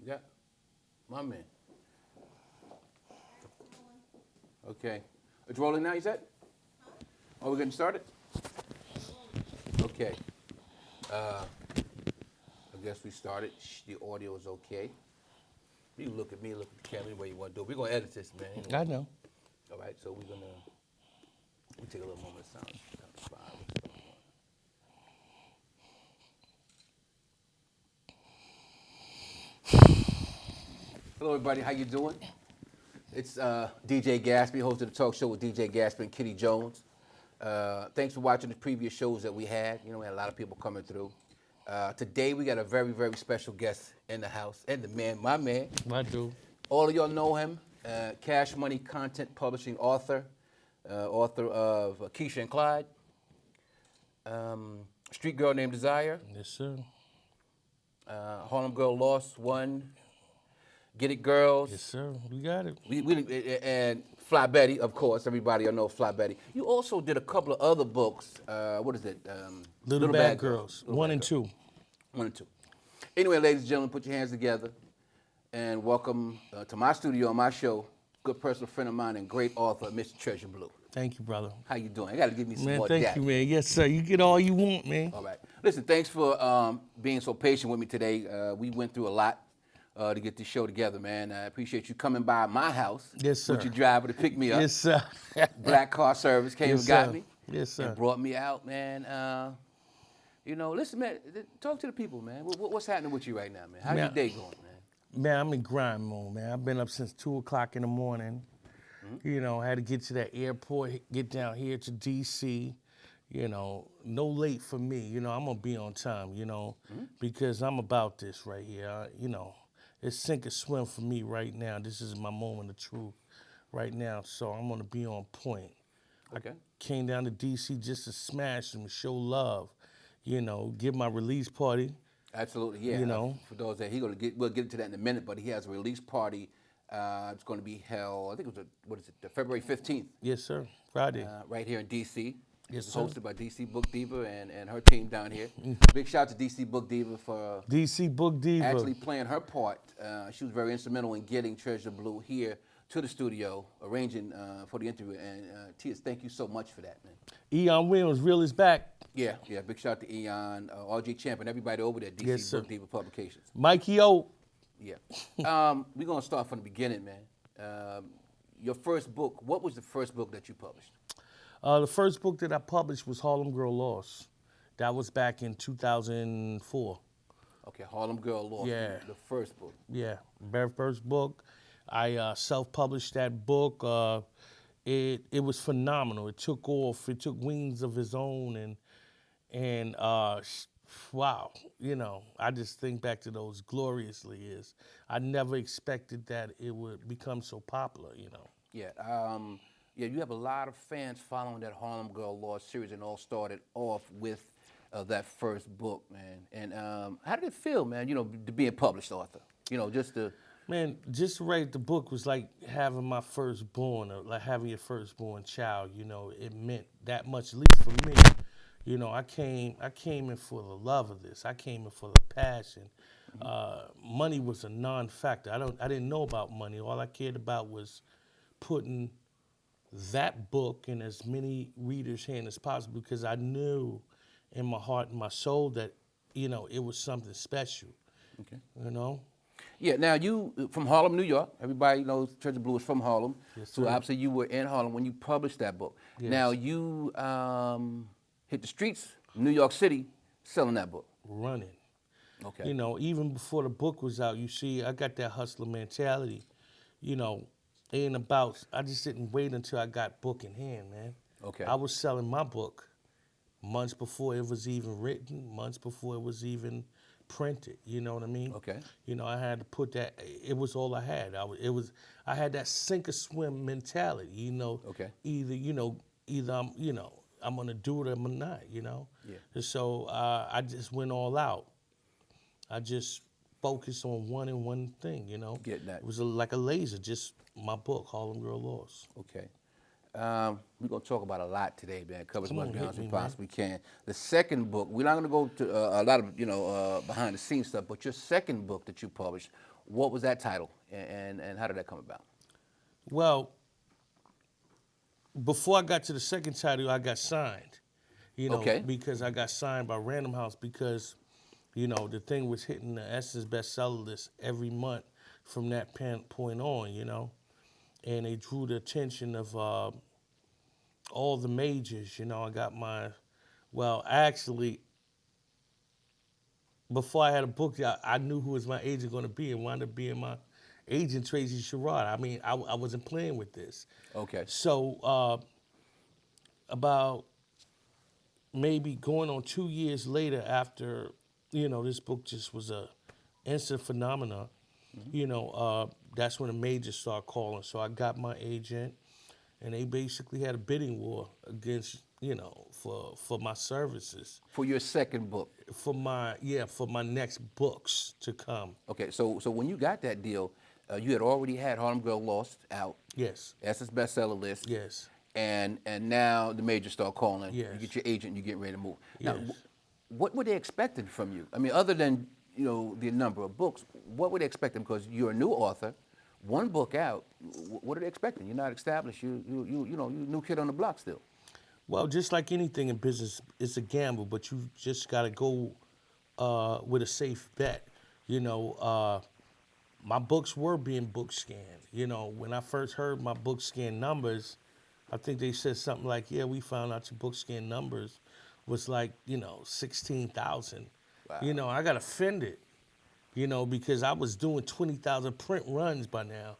Yeah, my man. Okay. It's rolling now, you said? Are we getting started? Okay. I guess we started. The audio is okay. You can look at me, look at the camera, any way you want to do it. We're going to edit this, man. Anyway. I know. All right, so we're going to take a little moment of silence. Count to 5. Hello, everybody. How you doing? It's DJ Gatsby, host of the talk show with DJ Gatsby and Kitty Jones. Thanks for watching the previous shows that we had. You know, we had a lot of people coming through. Today, we got a very, very special guest in the house, and the man, my man. I do. All of y'all know him, Cash Money content publishing author, author of Keisha and Clyde, Street Girl Named Desire, Yes, sir. Harlem Girl Lost One, Get It Girls. Yes, sir. We got it. And Fly Betty, of course. Everybody will know Fly Betty. You also did a couple of other books. What is it? Little Bad Girls. Little One Bad and Girls. two. 1 and 2. Anyway, ladies and gentlemen, put your hands together and welcome to my studio on my show, good personal friend of mine and great author, Mr. Treasure Blue. Thank you, brother. How you doing? I got to give me some Man, more thank dap. you, man. Yes, sir. You get all you want, man. All right. Listen, thanks for being so patient with me today. We went through a lot to get this show together, man. I appreciate you coming by my house. Yes, sir. With your driver to pick me up. Yes, sir. Black car service came Yes, and got sir. me. Yes, sir. And brought me out, man. You know, listen, man, talk to the people, man. What's happening with you right now, man? How's your day going, man? Man, I'm in grind mode, man. I've been up since 2 o'clock in the morning. Mm-hmm. You know, I had to get to that airport, get down here to D.C., you know, no late for me. You know, I'm going to be on time, you know, because I'm about this right here. You know, it's sink or swim for me right now. This is my moment of truth right now, so I'm going to be on point. Okay. Came down to D.C. just to smash and show love, you know, give my release party. Absolutely, yeah. You know. For those that we'll get into that in a minute, but he has a release party. It's going to be held, I think it was, the February 15th. Yes, sir. Friday. Right here in D.C. Yes, It's sir. hosted by D.C. Book Diva and her team down here. Big shout out to D.C. Book Diva for D.C. Book Diva. actually playing her part. She was very instrumental in getting Treasure Blue here to the studio, arranging for the interview. And Tias, thank you so much for that, man. Eon Williams, real is back. Yeah. Big shout out to Eon, RJ Champ, and everybody over there at Yes, DC sir. Book Diva Publications. Mikey O. Yeah. We're going to start from the beginning, man. Your first book, what was the first book that you published? The first book that I published was Harlem Girl Lost. That was back in 2004. Okay, Harlem Girl Lost. Yeah. The first book. Yeah, very first book. I self-published that book. It was phenomenal. It took off. It took wings of its own, and wow, you know, I just think back to those gloriously years. I never expected that it would become so popular, you know. Yeah. You have a lot of fans following that Harlem Girl Lost series, and all started off with that first book, man. And how did it feel, man? You know, to be a published author. You know, just to. Man, just to write the book was like having my firstborn, or like having your firstborn child. You know, it meant that much, at least for me. You know, I came in for the love of this. I came in for the passion. Money was a non-factor. I didn't know about money. All I cared about was putting that book in as many readers' hands as possible, because I knew in my heart and my soul that, you know, it was something special. Okay. You know. Yeah. Now you from Harlem, New York. Everybody knows Treasure Blue is from Harlem. Yes, so sir. obviously you were in Harlem when you published that book. Yes. Now you hit the streets, of New York City, selling that book. Running. Okay. You know, even before the book was out, you see, I got that hustler mentality. You know, I just didn't wait until I got book in hand, man. Okay. I was selling my book months before it was even written, months before it was even printed. You know what I mean? Okay. You know, I had to put that. It was all I had. I had that sink or swim mentality. You know. Okay. Either I'm gonna do it or I'm not. You know. Yeah. And so I just went all out. I just focused on one thing. You know. Getting that. It was like a laser. Just my book, Harlem Girl Lost. Okay. We're going to talk about a lot today, man. Cover as Come much on, ground hit as we me, man. possibly can. The second book, we're not going to go to a lot of, behind the scenes stuff, but your second book that you published What was that title, and how did that come about? Well, before I got to the second title, I got signed. Okay. Because I got signed by Random House because, the thing was hitting the Essence bestseller list every month from that point on. And they drew the attention of all the majors. I got actually, before I had a book, I knew who was my agent going to be, and wound up being my agent, Tracy Sherrod. I mean, I wasn't playing with this. Okay. So about maybe going on 2 years later after, this book just was a instant phenomenon, that's when the majors started calling. So I got my agent, and they basically had a bidding war against, for my services. For your second book. For my next books to come. Okay, so when you got that deal, you had already had Harlem Girl Lost out. Yes. Essence bestseller list. Yes. And now the majors start calling. Yes. You get your agent, you get ready to move. Now, Yes. what were they expecting from you? I mean, other than the number of books, what were they expecting? Because you're a new author, one book out. What are they expecting? You're not established. You new kid on the block still. Well, just like anything in business, it's a gamble, but you just got to go with a safe bet. My books were being book scanned. When I first heard my book scan numbers, I think they said something like, yeah, we found out your book scan numbers was like, 16,000. Wow. I got offended, because I was doing 20,000 print runs by now.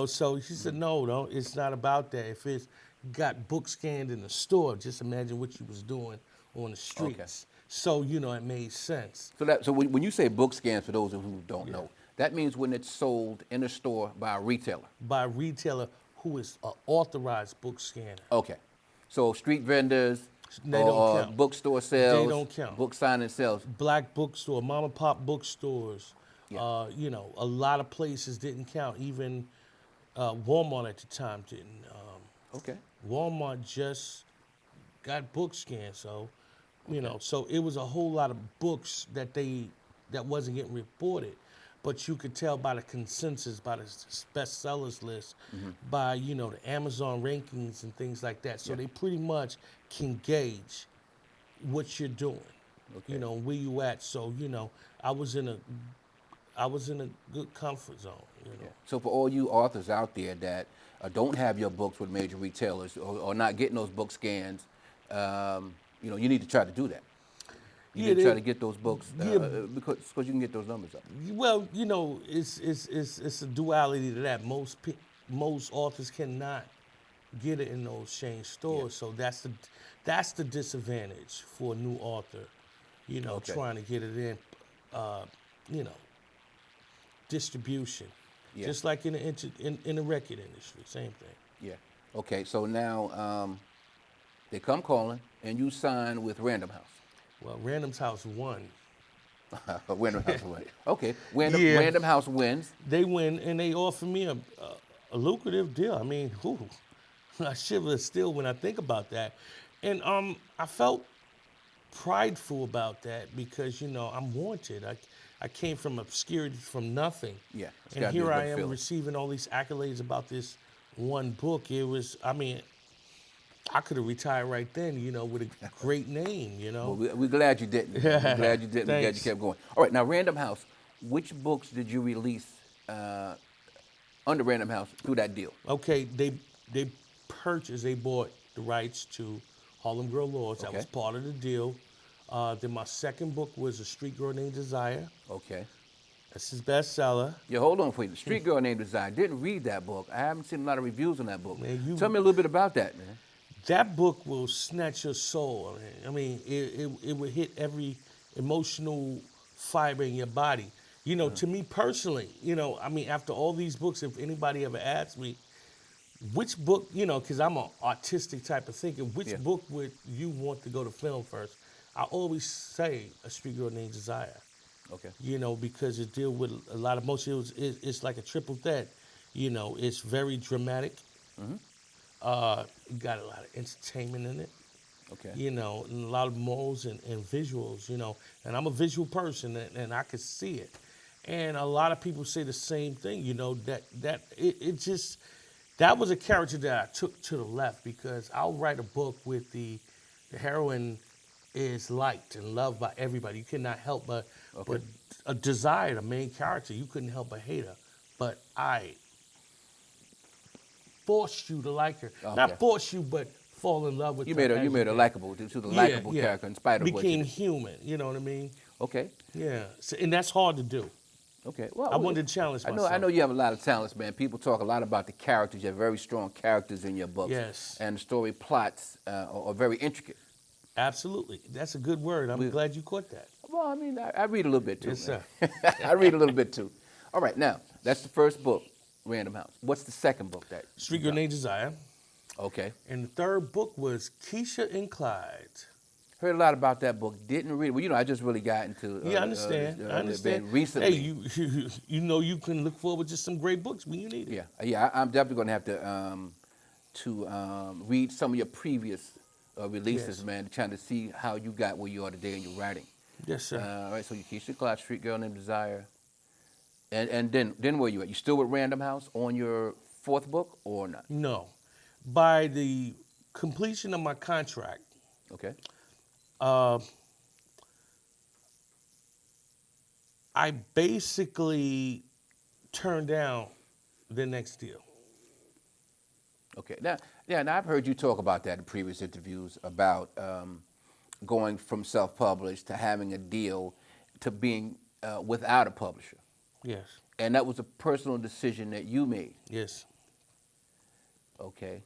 So she said, no, it's not about that. If it's got book scanned in the store, just imagine what you was doing on the streets. Okay. So, it made sense. So when you say book scans, for those who don't know, that means when it's sold in a store by a retailer. By a retailer who is an authorized book scanner. Okay. So street vendors, They don't or count. bookstore sales, They don't count. book signing sales. Black bookstore, mom and pop bookstores, Yeah. a lot of places didn't count. Even Walmart at the time didn't. Okay. Walmart just got book scanned, so so it was a whole lot of books that wasn't getting reported, but you could tell by the consensus, by the bestsellers list, by the Amazon rankings and things like that. So they pretty much can gauge what you're doing, Okay. where you at. So I was in a good comfort zone. Yeah. So for all you authors out there that don't have your books with major retailers or not getting those book scans, you need to try to do that. You need to try to get those books because you can get those numbers up. Well, it's a duality to that. Most authors cannot get it in those chain stores, so that's the disadvantage for a new author. Okay. Trying to get it in, distribution, Yeah. just like in the record industry, same thing. Yeah. Okay. So now they come calling, and you sign with Random House. Well, Random's House won. Random House wins. Okay. Yeah. Random House wins. They win, and they offer me a lucrative deal. I mean, I shiver still when I think about that. And I felt prideful about that because, I'm wanted. I came from obscurity, from nothing. Yeah, it's And gotta be a here good I am feeling. receiving all these accolades about this one book. It was, I could have retired right then, with a great name, Well, we're glad you didn't. We're glad you didn't. We're glad you Thanks. kept going. All right. Now, Random House. Which books did you release under Random House through that deal? Okay, they bought the rights to Harlem Girl Laws. That was Okay. part of the deal. Then my second book was A Street Girl Named Desire. Okay. That's his bestseller. Yeah, hold on for you. The Street Girl Named Desire. Didn't read that book. I haven't seen a lot of reviews on that book. Man, Tell me a little bit about that, man. That book will snatch your soul. It will hit every emotional fiber in your body. To me personally, after all these books, if anybody ever asks me, which book, because I'm an artistic type of thinker, which book would you want to go to film first? I always say A Street Girl Named Desire. Okay. Because it deals with a lot of emotion. It's like a triple threat. It's very dramatic. It got a lot of entertainment in it. Okay. And a lot of morals and visuals, and I'm a visual person and I could see it. And a lot of people say the same thing, that was a character that I took to the left because I'll write a book with the heroine is liked and loved by everybody. You cannot help but a desire, the main character, you couldn't help but hate her. But I forced you to like her. Okay. Not force you, but fall in love with You her. made her likable to the likable character in spite of what you became did. human, you know what I mean? Okay. Yeah, so, and that's hard to do. Okay. Well, I wanted to challenge myself. I know you have a lot of talents, man. People talk a lot about the characters. You have very strong characters in your books. Yes. And the story plots are very intricate. Absolutely. That's a good word. I'm glad you caught that. Well, I mean, I read a little bit too. Yes, man. sir. I read a little bit too. All right, now, that's the first book, Random House. What's the second book that? Street Girl Named Desire. Okay. And the third book was Keisha and Clyde. Heard a lot about that book. Didn't read it. Well, I just really got into I understand. I understand. Recently. Hey, you can look forward to some great books when you need it. Yeah. I'm definitely going to have to read some of your previous releases, Yes. man, trying to see how you got where you are today in your writing. Yes, sir. All right, so you Keisha Clyde, Street Girl Named Desire. And then where you at? You still with Random House on your fourth book or not? No. By the completion of my contract, Okay. I basically turned down the next deal. Okay. Now I've heard you talk about that in previous interviews about going from self-published to having a deal to being without a publisher. Yes. And that was a personal decision that you made. Yes. Okay.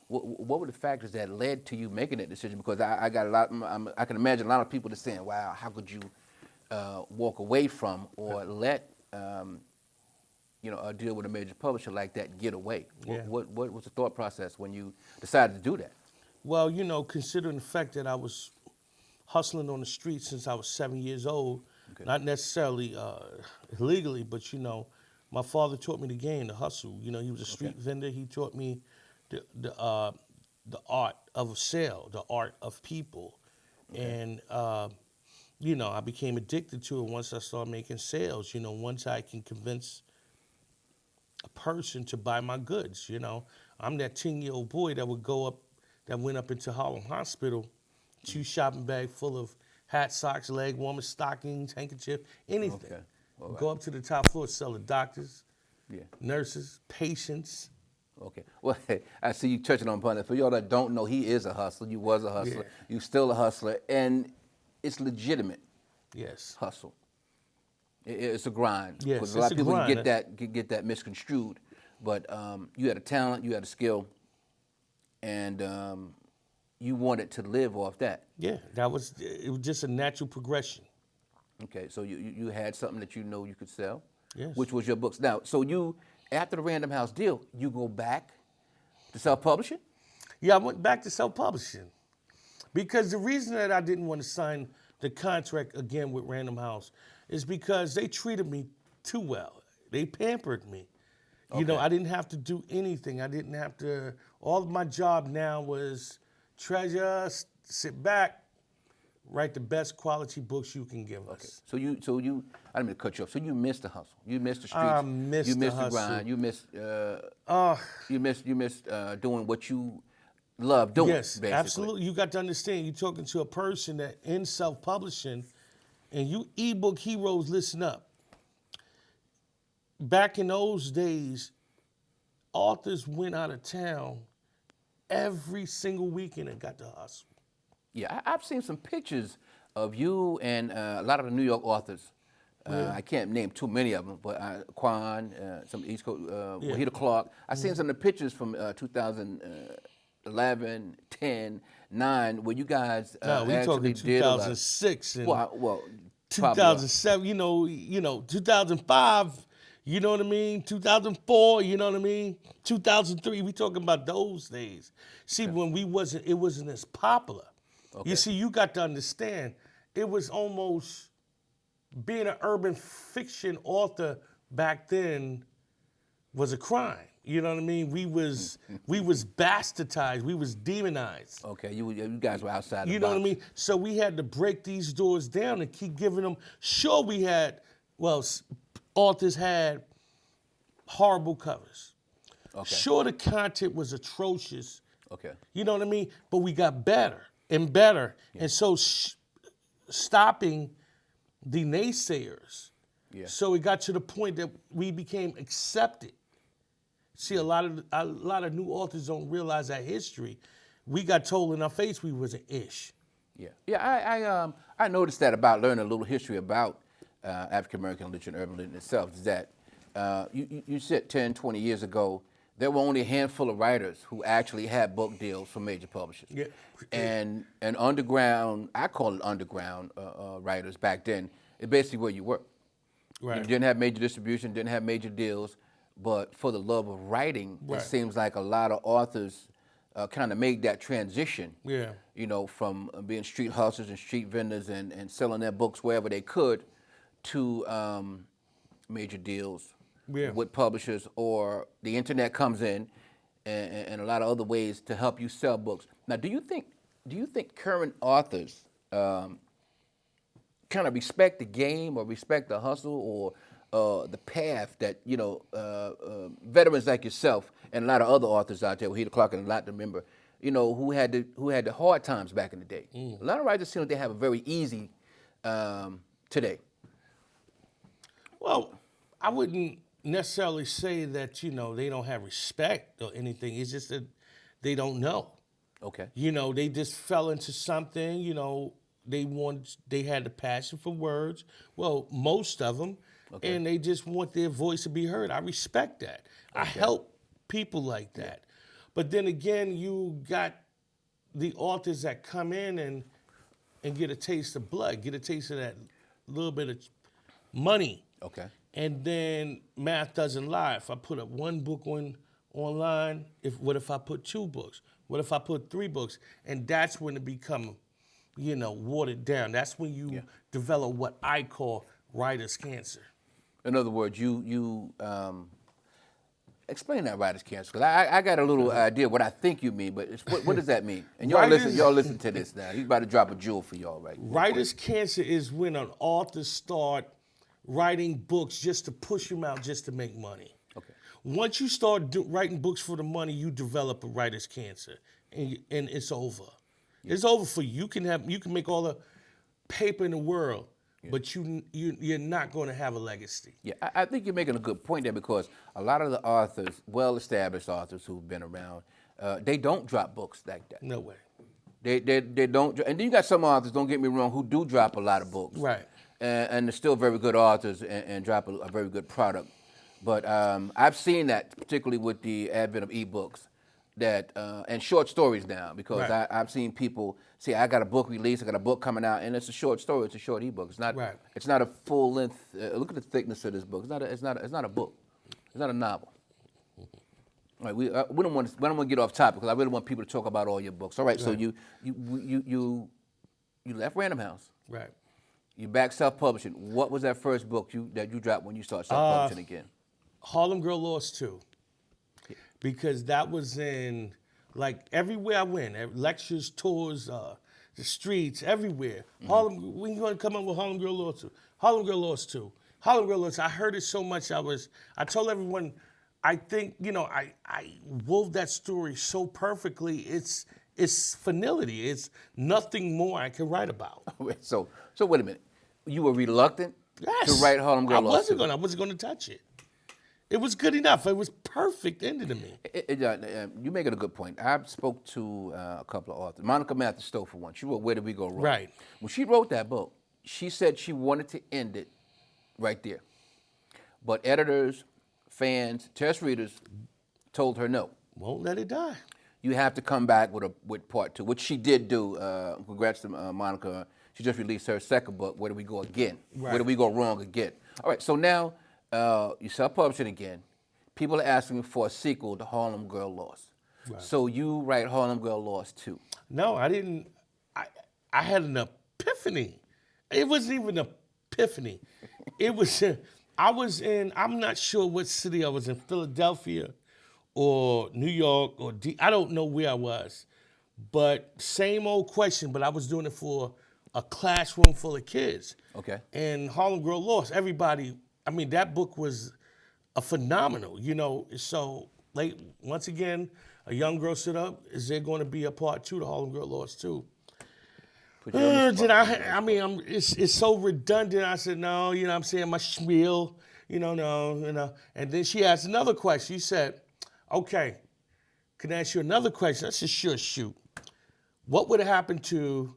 What were the factors that led to you making that decision? Because I got a lot. I can imagine a lot of people that saying, "Wow, how could you walk away from or let a deal with a major publisher like that get away?" Yeah. What was the thought process when you decided to do that? Well, considering the fact that I was hustling on the streets since I was 7 years old, not necessarily illegally, but my father taught me the game, the hustle. He was a street vendor. He taught me the art of sale, the art of people, and I became addicted to it once I started making sales. Once I can convince a person to buy my goods. I'm that 10-year-old boy that went up into Harlem Hospital, 2 shopping bag full of hats, socks, leg warmers, stockings, handkerchief, anything. Okay. All right. Go up to the top floor, sell to doctors, nurses, patients. Okay. Well, I see you touching on that. For y'all that don't know, he is a hustler. You was a hustler. Yeah. You still a hustler, and it's legitimate Yes. hustle. It's a grind. Yes, Because a lot it's of a people grind. get that misconstrued. But you had a talent, you had a skill, and you wanted to live off that. Yeah, it was just a natural progression. Okay, so you had something that you know you could sell, Yes. which was your books. Now, so you, after the Random House deal, you go back to self-publishing? Yeah, I went back to self-publishing because the reason that I didn't want to sign the contract again with Random House is because they treated me too well. They pampered me. I didn't have to do anything. I didn't have to. All of my job now was treasure, sit back, write the best quality books you can give us. So you, I didn't mean to cut you off. So you missed the hustle. You missed the streets. I missed you the missed the hustle. grind. You missed doing what you love doing. Yes, basically. absolutely. You got to understand, you're talking to a person that in self-publishing, and you ebook heroes, listen up. Back in those days, authors went out of town every single weekend and got to hustle. Yeah, I've seen some pictures of you and a lot of the New York authors. I can't name too many of them, but Quan, some East Coast, Wahida Clark. I've seen some of the pictures from 2011, 10, 9, where you guys No, we actually talking did a lot. 2006 and Well, 2007. 2005. You know what I mean? 2004. You know what I mean? 2003. We talking about those days. See, when it wasn't as popular. Okay. You see, you got to understand, it was almost being an urban fiction author back then was a crime. You know what I mean? We was bastardized. We was demonized. Okay, you guys were outside the You know box. what I mean? So we had to break these doors down and keep giving them. Sure, we had well, authors had horrible covers. Okay. Sure, the content was atrocious. Okay. You know what I mean? But we got better and better. Yeah. And so stopping the naysayers. Yeah. So it got to the point that we became accepted. See, a lot of new authors don't realize that history. We got told in our face we was an ish. Yeah. Yeah, I noticed that about learning a little history about African American literature and urban literature itself, is that you said 10, 20 years ago, there were only a handful of writers who actually had book deals from major publishers. Yeah. And underground, I call it underground writers back then, it's basically where you were. Right. You didn't have major distribution, didn't have major deals, but for the love of writing, right. It seems like a lot of authors kind of made that transition, yeah. You know, from being street hustlers and street vendors and selling their books wherever they could to major deals. Yeah. With publishers, or the internet comes in, and a lot of other ways to help you sell books. Now, do you think current authors kind of respect the game or respect the hustle or the path that, you know, veterans like yourself and a lot of other authors out there, Heath Clark and a lot to remember, you know, who had the hard times back in the day? A lot of writers seem like they have it very easy today. Well, I wouldn't necessarily say that, you know, they don't have respect or anything. It's just that they don't know. Okay. You know, they just fell into something, you know, they had the passion for words. Well, most of them. Okay. And they just want their voice to be heard. I respect that. Okay. I help people like that. Yeah. But then again, you got the authors that come in and get a taste of blood, get a taste of that little bit of money. Okay. And then math doesn't lie. If I put up one book online, what if I put 2 books? What if I put 3 books? And that's when it become, you know, watered down. That's when you develop what I call writer's cancer. In other words, you explain that writer's cancer, because I got a little idea what I think you mean, but what does that mean? And y'all listen to this now. He's about to drop a jewel for y'all right now. Writer's cancer is when an author start writing books just to push them out, just to make money. Okay. Once you start writing books for the money, you develop a writer's cancer, and it's over. Yeah. It's over for you. You can make all the paper in the world, but you're not going to have a legacy. Yeah, I think you're making a good point there, because a lot of the authors, well-established authors who've been around, they don't drop books like that. No way. They don't, and then you got some authors, don't get me wrong, who do drop a lot of books. Right. And they're still very good authors and drop a very good product. But I've seen that, particularly with the advent of ebooks, that and short stories now, because right. I've seen people say, I got a book release, I got a book coming out, and it's a short story, it's a short ebook. It's not right. It's not a full length. Look at the thickness of this book. It's not a book. It's not a novel. All right, we don't want to get off topic, because I really want people to talk about all your books. All right, right. So you left Random House. Right. You back self-publishing. What was that first book that you dropped when you started self-publishing again? Harlem Girl Lost 2. Yeah. Because that was in, like, everywhere I went, lectures, tours, the streets, everywhere. Mm-hmm. When you going to come up with Harlem Girl Lost 2? Harlem Girl Lost 2. Harlem Girl Lost 2. I heard it so much, I told everyone, I think, you know, I wove that story so perfectly. It's finality. It's nothing more I can write about. So wait a minute. You were reluctant to write Harlem Girl Lost 2? I wasn't going to touch it. It was good enough. It was perfect ending to me. You're making a good point. I spoke to a couple of authors. Monica Matthew-Stowe, for one. She wrote Where Did We Go Wrong? Right. When she wrote that book, she said she wanted to end it right there. But editors, fans, test readers told her no. Won't let it die. You have to come back with part 2, which she did do. Congrats to Monica. She just released her second book, Where Did We Go Again? Right. Where Did We Go Wrong Again? All right, so now you self-publishing again. People are asking for a sequel to Harlem Girl Lost. Right. So you write Harlem Girl Lost 2. No, I didn't. I had an epiphany. It wasn't even an epiphany. It was, I'm not sure what city I was in, Philadelphia or New York or I don't know where I was. But same old question, but I was doing it for a classroom full of kids. Okay. And Harlem Girl Lost, everybody, I mean, that book was a phenomenal, you know. So, like, once again, a young girl stood up. Is there going to be a part 2 to Harlem Girl Lost 2? It's so redundant. I said, no, you know what I'm saying, my spiel, no. And then she asked another question. She said, okay, can I ask you another question? I said, sure, shoot. What would have happened to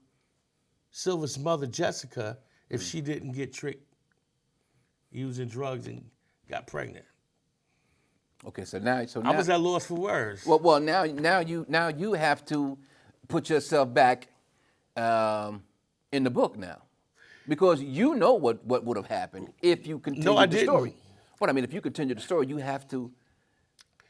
Silver's mother, Jessica, if she didn't get tricked using drugs and got pregnant? Okay, so now I was at loss for words. Well, now you have to put yourself back in the book now, because you know what would have happened if you continued the story. But I mean, if you continue the story, you have to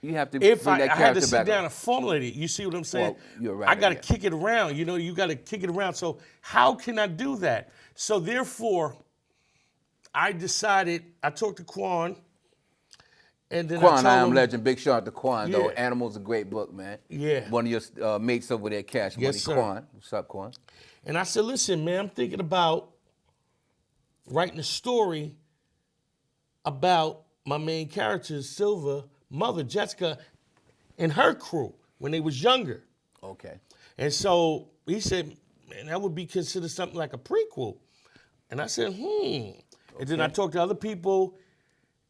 bring that character back. I had to sit down and formulate it. You see what I'm saying? Well, you're right. I got to kick it around. You know, you got to kick it around. So how can I do that? So therefore, I decided. I talked to Quan. And then Quan, I Am Legend. Big shout out to Quan, though. Yeah. Animal's a great book, man. Yeah. One of your mates over there, Cash Money, Yes, sir. Quan. What's up, Quan? And I said, listen, man, I'm thinking about writing a story about my main character, Silver, mother, Jessica, and her crew when they was younger. Okay. And so he said, man, that would be considered something like a prequel. And I said, And then I talked to other people.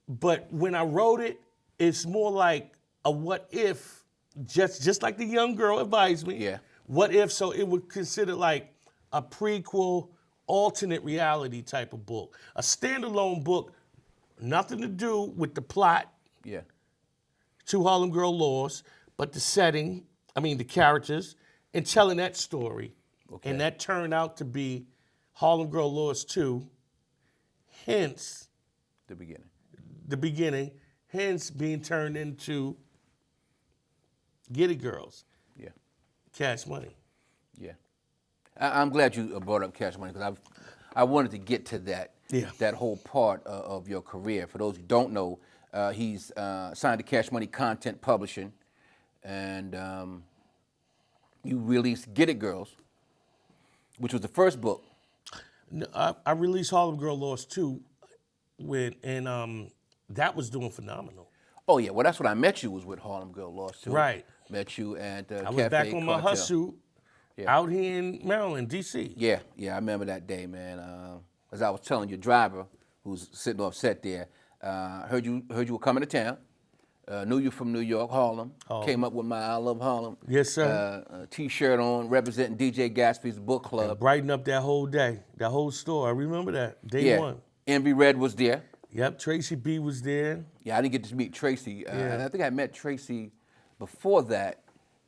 But when I wrote it, it's more like a what if, just like the young girl advised me. Yeah. What if, so it would consider like a prequel, alternate reality type of book. A standalone book, nothing to do with the plot Yeah. to Harlem Girl Lost, but the setting, the characters, and telling that story. Okay. And that turned out to be Harlem Girl Lost 2, hence The beginning. the beginning, hence being turned into Get It Girls, Yeah. Cash Money. Yeah. I'm glad you brought up Cash Money, because I wanted to get to that. Yeah. That whole part of your career. For those who don't know, he's signed to Cash Money Content Publishing, and you released Get It Girls, which was the first book. No, I released Harlem Girl Lost 2, that was doing phenomenal. Oh yeah, well that's when I met you, was with Harlem Girl Lost too. Right. Met you at I was Cafe back on my Cartel. hustle out here in Maryland, D.C. Yeah, I remember that day, man. As I was telling your driver, who's sitting off set there, heard you were coming to town. Knew you from New York, Harlem. Came up with my I Love Harlem. Yes, sir. T-shirt on, representing DJ Gatsby's book club. Brighten up that whole day, that whole store. I remember that, day one. Envy Red was there. Yep, Tracy B was there. Yeah, I didn't get to meet Tracy. I think I met Tracy before that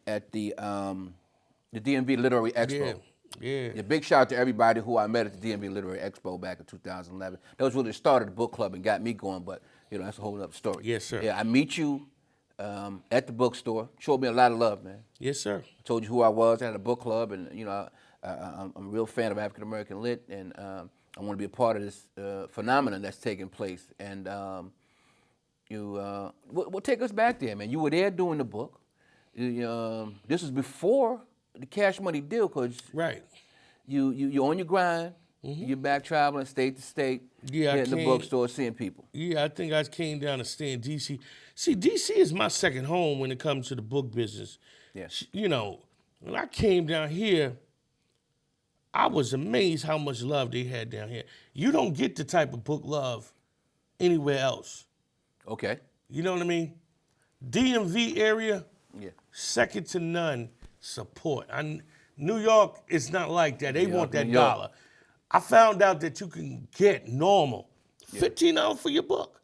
at the DMV Literary Expo. Yeah. A big shout out to everybody who I met at the DMV Literary Expo back in 2011. That was really started the book club and got me going, but that's a whole other story. Yes, sir. Yeah, I meet you at the bookstore. Showed me a lot of love, man. Yes, sir. I told you who I was. I had a book club, and I'm a real fan of African American lit, and I want to be a part of this phenomenon that's taking place. And we'll take us back there, man. You were there doing the book. This was before the Cash Money deal, because Right. you're on your grind. You're back traveling state to state, hitting the bookstore, seeing people. Yeah, I think I came down to stay in D.C. See, D.C. is my second home when it comes to the book business. Yeah. When I came down here, I was amazed how much love they had down here. You don't get the type of book love anywhere else. Okay. You know what I mean? DMV area, Yeah. second to none support. New York is not like that. They want that New York. dollar. I found out that you can get normal $15 for your book.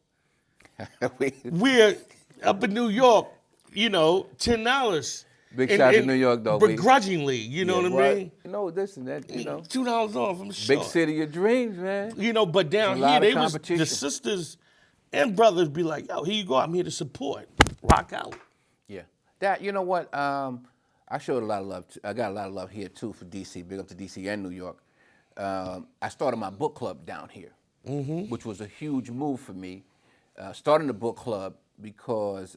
We're up in New York, $10. Big shout out to New York, though. Begrudgingly, you know what I mean? Listen, $2 off, I'm sure. big city of dreams, man. But down There's a lot here, of competition. the sisters and brothers be like, yo, here you go, I'm here to support. Rock out. Yeah. That, you know what? I showed a lot of love. I got a lot of love here, too, for D.C. Big up to D.C. and New York. I started my book club down here, which was a huge move for me. Starting the book club because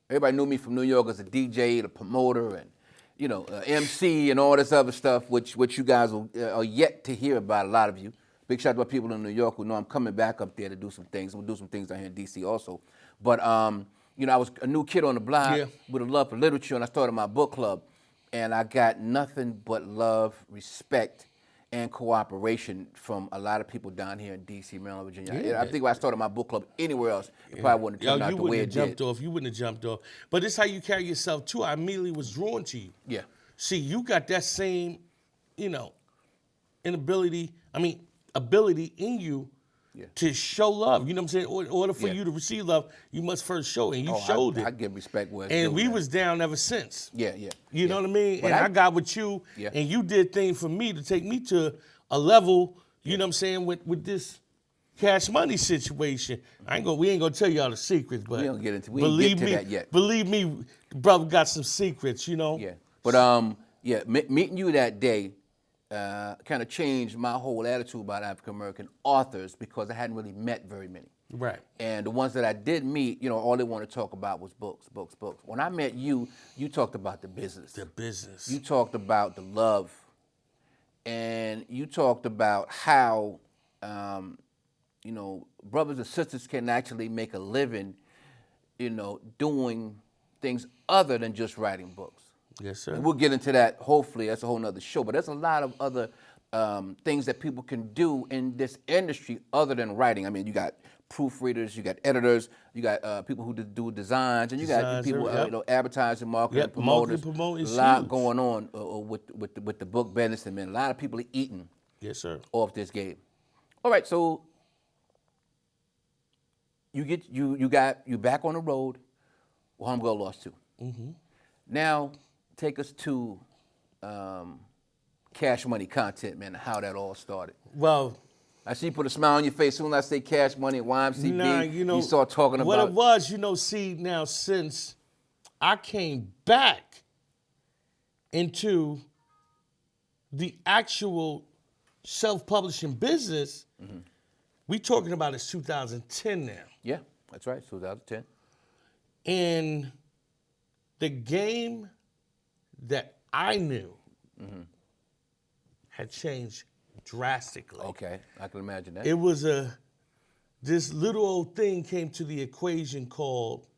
everybody knew me from New York as a DJ, the promoter, and MC and all this other stuff, which you guys are yet to hear about. A lot of you. Big shout out to my people in New York who know I'm coming back up there to do some things. We'll do some things down here in DC also. But I was a new kid on the block with a love for literature, and I started my book club, and I got nothing but love, respect, and cooperation from a lot of people down here in DC, Maryland, Virginia. Yeah. I think if I started my book club anywhere else, it probably wouldn't have turned out the way it did. You wouldn't have jumped off. But it's how you carry yourself too. I immediately was drawn to you. Yeah. See, you got that same, ability in you to show love. You know what I'm saying? In order for you to receive love, you must first show it. And you showed it. I give respect where it's and due, we man. was down ever since. Yeah. You know what I mean? But and I got with you, and you did things for me to take me to a level, you know what I'm saying, with this Cash Money situation. We ain't gonna tell y'all the secrets, but we ain't get to that yet. Believe me, brother got some secrets, Yeah. But meeting you that day kind of changed my whole attitude about African American authors because I hadn't really met very many. Right. And the ones that I did meet, all they wanted to talk about was books. When I met you, you talked about the business. The business. You talked about the love. And you talked about how, brothers and sisters can actually make a living, doing things other than just writing books. Yes, sir. And we'll get into that, hopefully. That's a whole nother show. But there's a lot of other things that people can do in this industry other than writing. I mean, you got proofreaders, you got editors, you got people who do designs, and you got people, advertising, marketing, promoters. Marketing, a lot going on with the book business, man. A lot of people are eating off this game. All right, so you back on the road. Well, Homegirl Lost too. Mm-hmm. Now, take us to Cash Money content, man, how that all started. Well, I see you put a smile on your face soon as I say Cash Money, YMCB. Nah, you start talking about what it was, now since I came back into the actual self-publishing business, we talking about it's 2010 now. Yeah, that's right, 2010. And the game that I knew had changed drastically. Okay, I can imagine that. It was this little old thing came to the equation called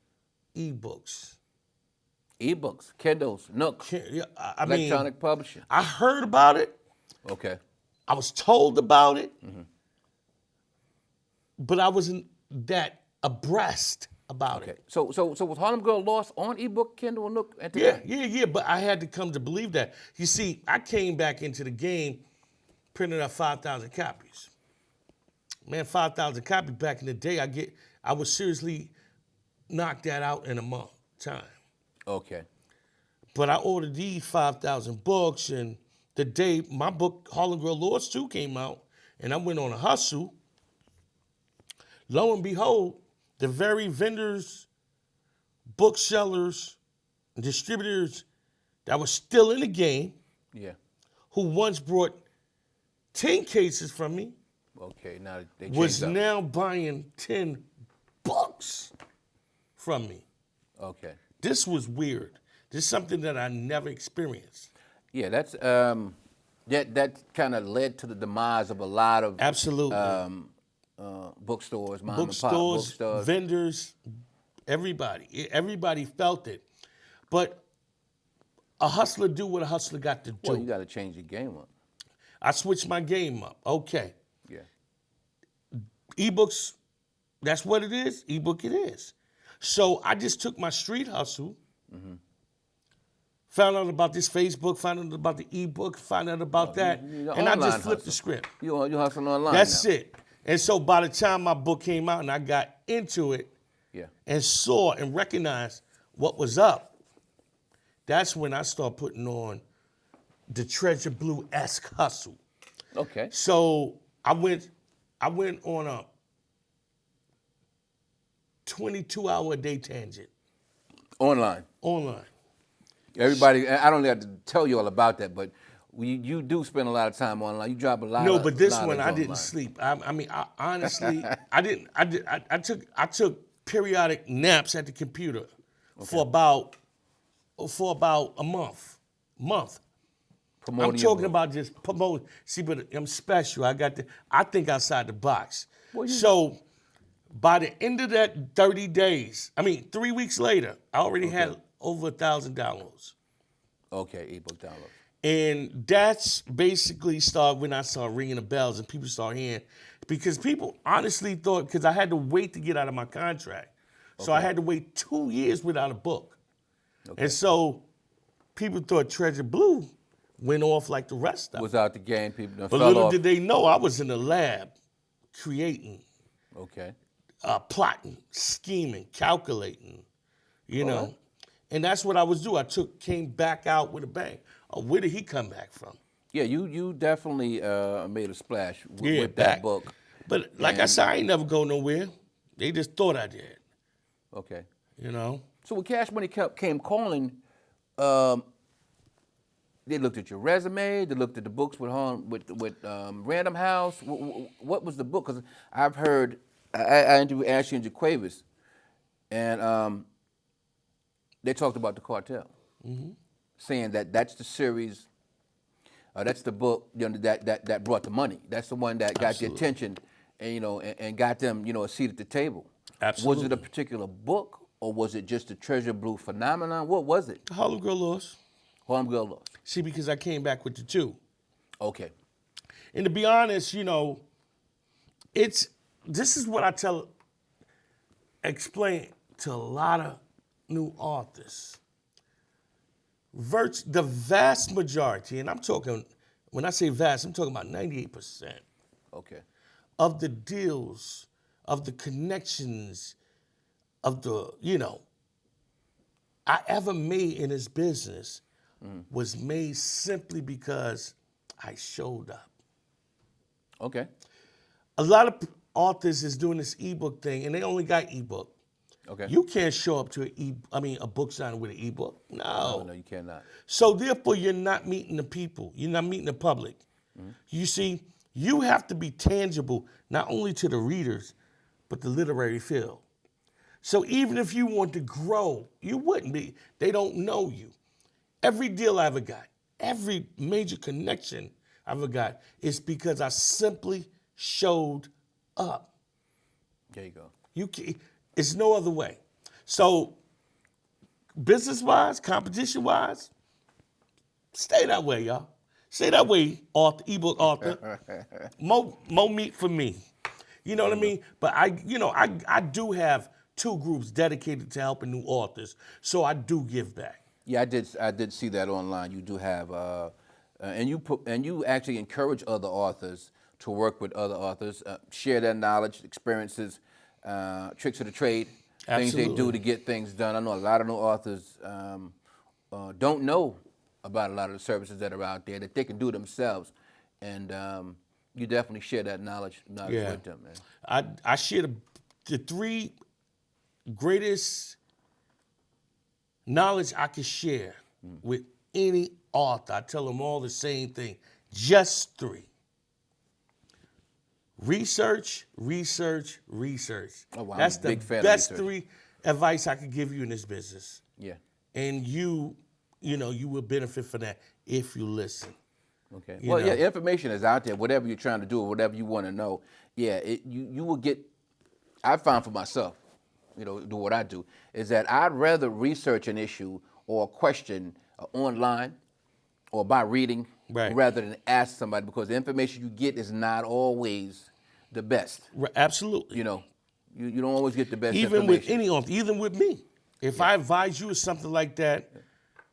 ebooks. Ebooks, Kindles, Nook, electronic publishing. I heard about it. Okay. I was told about it, but I wasn't that abreast about it. So was Harlem Girl Lost on ebook, Kindle, Nook? Yeah, but I had to come to believe that. You see, I came back into the game, printed up 5,000 copies. Man, 5,000 copies back in the day, I would seriously knock that out in a month time. Okay. But I ordered these 5,000 books, and the day my book, Harlem Girl Lost 2, came out, and I went on a hustle, lo and behold, the very vendors, booksellers, distributors that were still in the game, who once brought 10 cases from me, now they was up. now buying 10 books from me. Okay. This was weird. This is something that I never experienced. Yeah, that's that kind of led to the demise of a lot of bookstores, mom and pop bookstores, vendors, everybody felt it. But a hustler do what a hustler got to do. Well, you got to change your game up. I switched my game up. Okay. Yeah. Ebooks, that's what it is. Ebook it is. So I just took my street hustle, found out about this Facebook, found out about the ebook, found out about that, and I just flipped the script. You hustling online That's now. it. And so by the time my book came out and I got into it and saw and recognized what was up, that's when I started putting on the Treasure Blue-esque hustle. Okay. So I went on a 22-hour-a-day tangent. Online. Everybody, I don't have to tell you all about that, but you do spend a lot of time online. You drop a lot. No, but this one I online. didn't sleep. I honestly, I didn't. I took periodic naps at the computer for about a month. month. Promoting I'm your talking book. about just promoting. See, but I'm special. I think outside the box. Well, you- So by the end of that 30 days, 3 weeks later, I already had over 1,000 downloads. Okay, ebook download. And that's basically started when I started ringing the bells and people started hearing, because people honestly thought, because I had to wait to get out of my contract. So I had to wait 2 years without a book. Okay. And so people thought Treasure Blue went off like the rest of Was them. out the game, people done But fell little off. did they know I was in the lab creating, Okay. plotting, scheming, calculating, you know. right. And that's what I was doing. Came back out with a bang. Where did he come back from? Yeah, you definitely made a splash Yeah, with back. that book. But like I And- said, I ain't never go nowhere. They just thought I did, Okay. you know. So when Cash Money came calling, they looked at your resume. They looked at the books with Random House. What was the book? Because I've heard I interviewed Ashley and Jaquavis, and they talked about the cartel, saying that that's the series, that's the book that brought the money. That's the one that got Absolutely. the attention, and and got them a seat at the table. Absolutely. Was it a particular book, or was it just a Treasure Blue phenomenon? What was it? Harlem Girl Lost. Harlem Girl Lost. See, because I came back with the two. Okay. And to be honest, this is what I explain to a lot of new authors. The vast majority, and I'm talking, when I say vast, I'm talking about 98% Okay. of the deals, of the connections, of the, I ever made in this business was made simply because I showed up. Okay. A lot of authors is doing this ebook thing, and they only got ebook. Okay. You can't show up to a book signing with an ebook. No, you cannot. So therefore, you're not meeting the people. You're not meeting the public. You see, you have to be tangible not only to the readers, but the literary field. So even if you want to grow, you wouldn't be. They don't know you. Every deal I ever got, every major connection I ever got is because I simply showed up. There you go. It's no other way. So business-wise, competition-wise, stay that way, y'all. Stay that way, ebook author. More meat for me. You know what I mean? But I do have 2 groups dedicated to helping new authors, so I do give back. Yeah, I did see that online. You do have, and you actually encourage other authors to work with other authors, share their knowledge, experiences, tricks of the trade, things they do Absolutely. to get things done. I know a lot of new authors don't know about a lot of the services that are out there that they can do themselves, and you definitely share that knowledge with them, man. I share the 3 greatest knowledge I could share with any author. I tell them all the same thing, just 3. Research, research, research. Oh, wow, I'm That's a the big fan of best research. 3 advice I could give you in this business. Yeah. And you will benefit from that if you listen. Okay. You Well, know. yeah, information is out there. Whatever you're trying to do, or whatever you want to know, yeah, you will get. I found for myself, do what I do, is that I'd rather research an issue or a question online or by reading, Right. rather than ask somebody, because the information you get is not always the best. Absolutely. You don't always get the best Even with information. any author, even with me. If I advise you of something like that,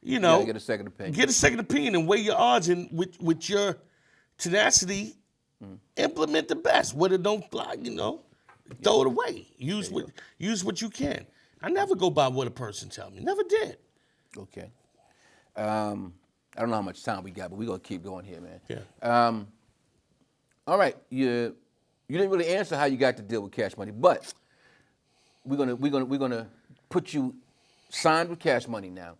You gotta get a second opinion. Get a second opinion and weigh your odds, and with your tenacity, implement the best. Whether it don't fly, throw it away. Use what you can. I never go by what a person tells me. Never did. Okay. I don't know how much time we got, but we're gonna keep going here, man. Yeah. All right. You didn't really answer how you got to deal with Cash Money, but we're gonna put you signed with Cash Money now.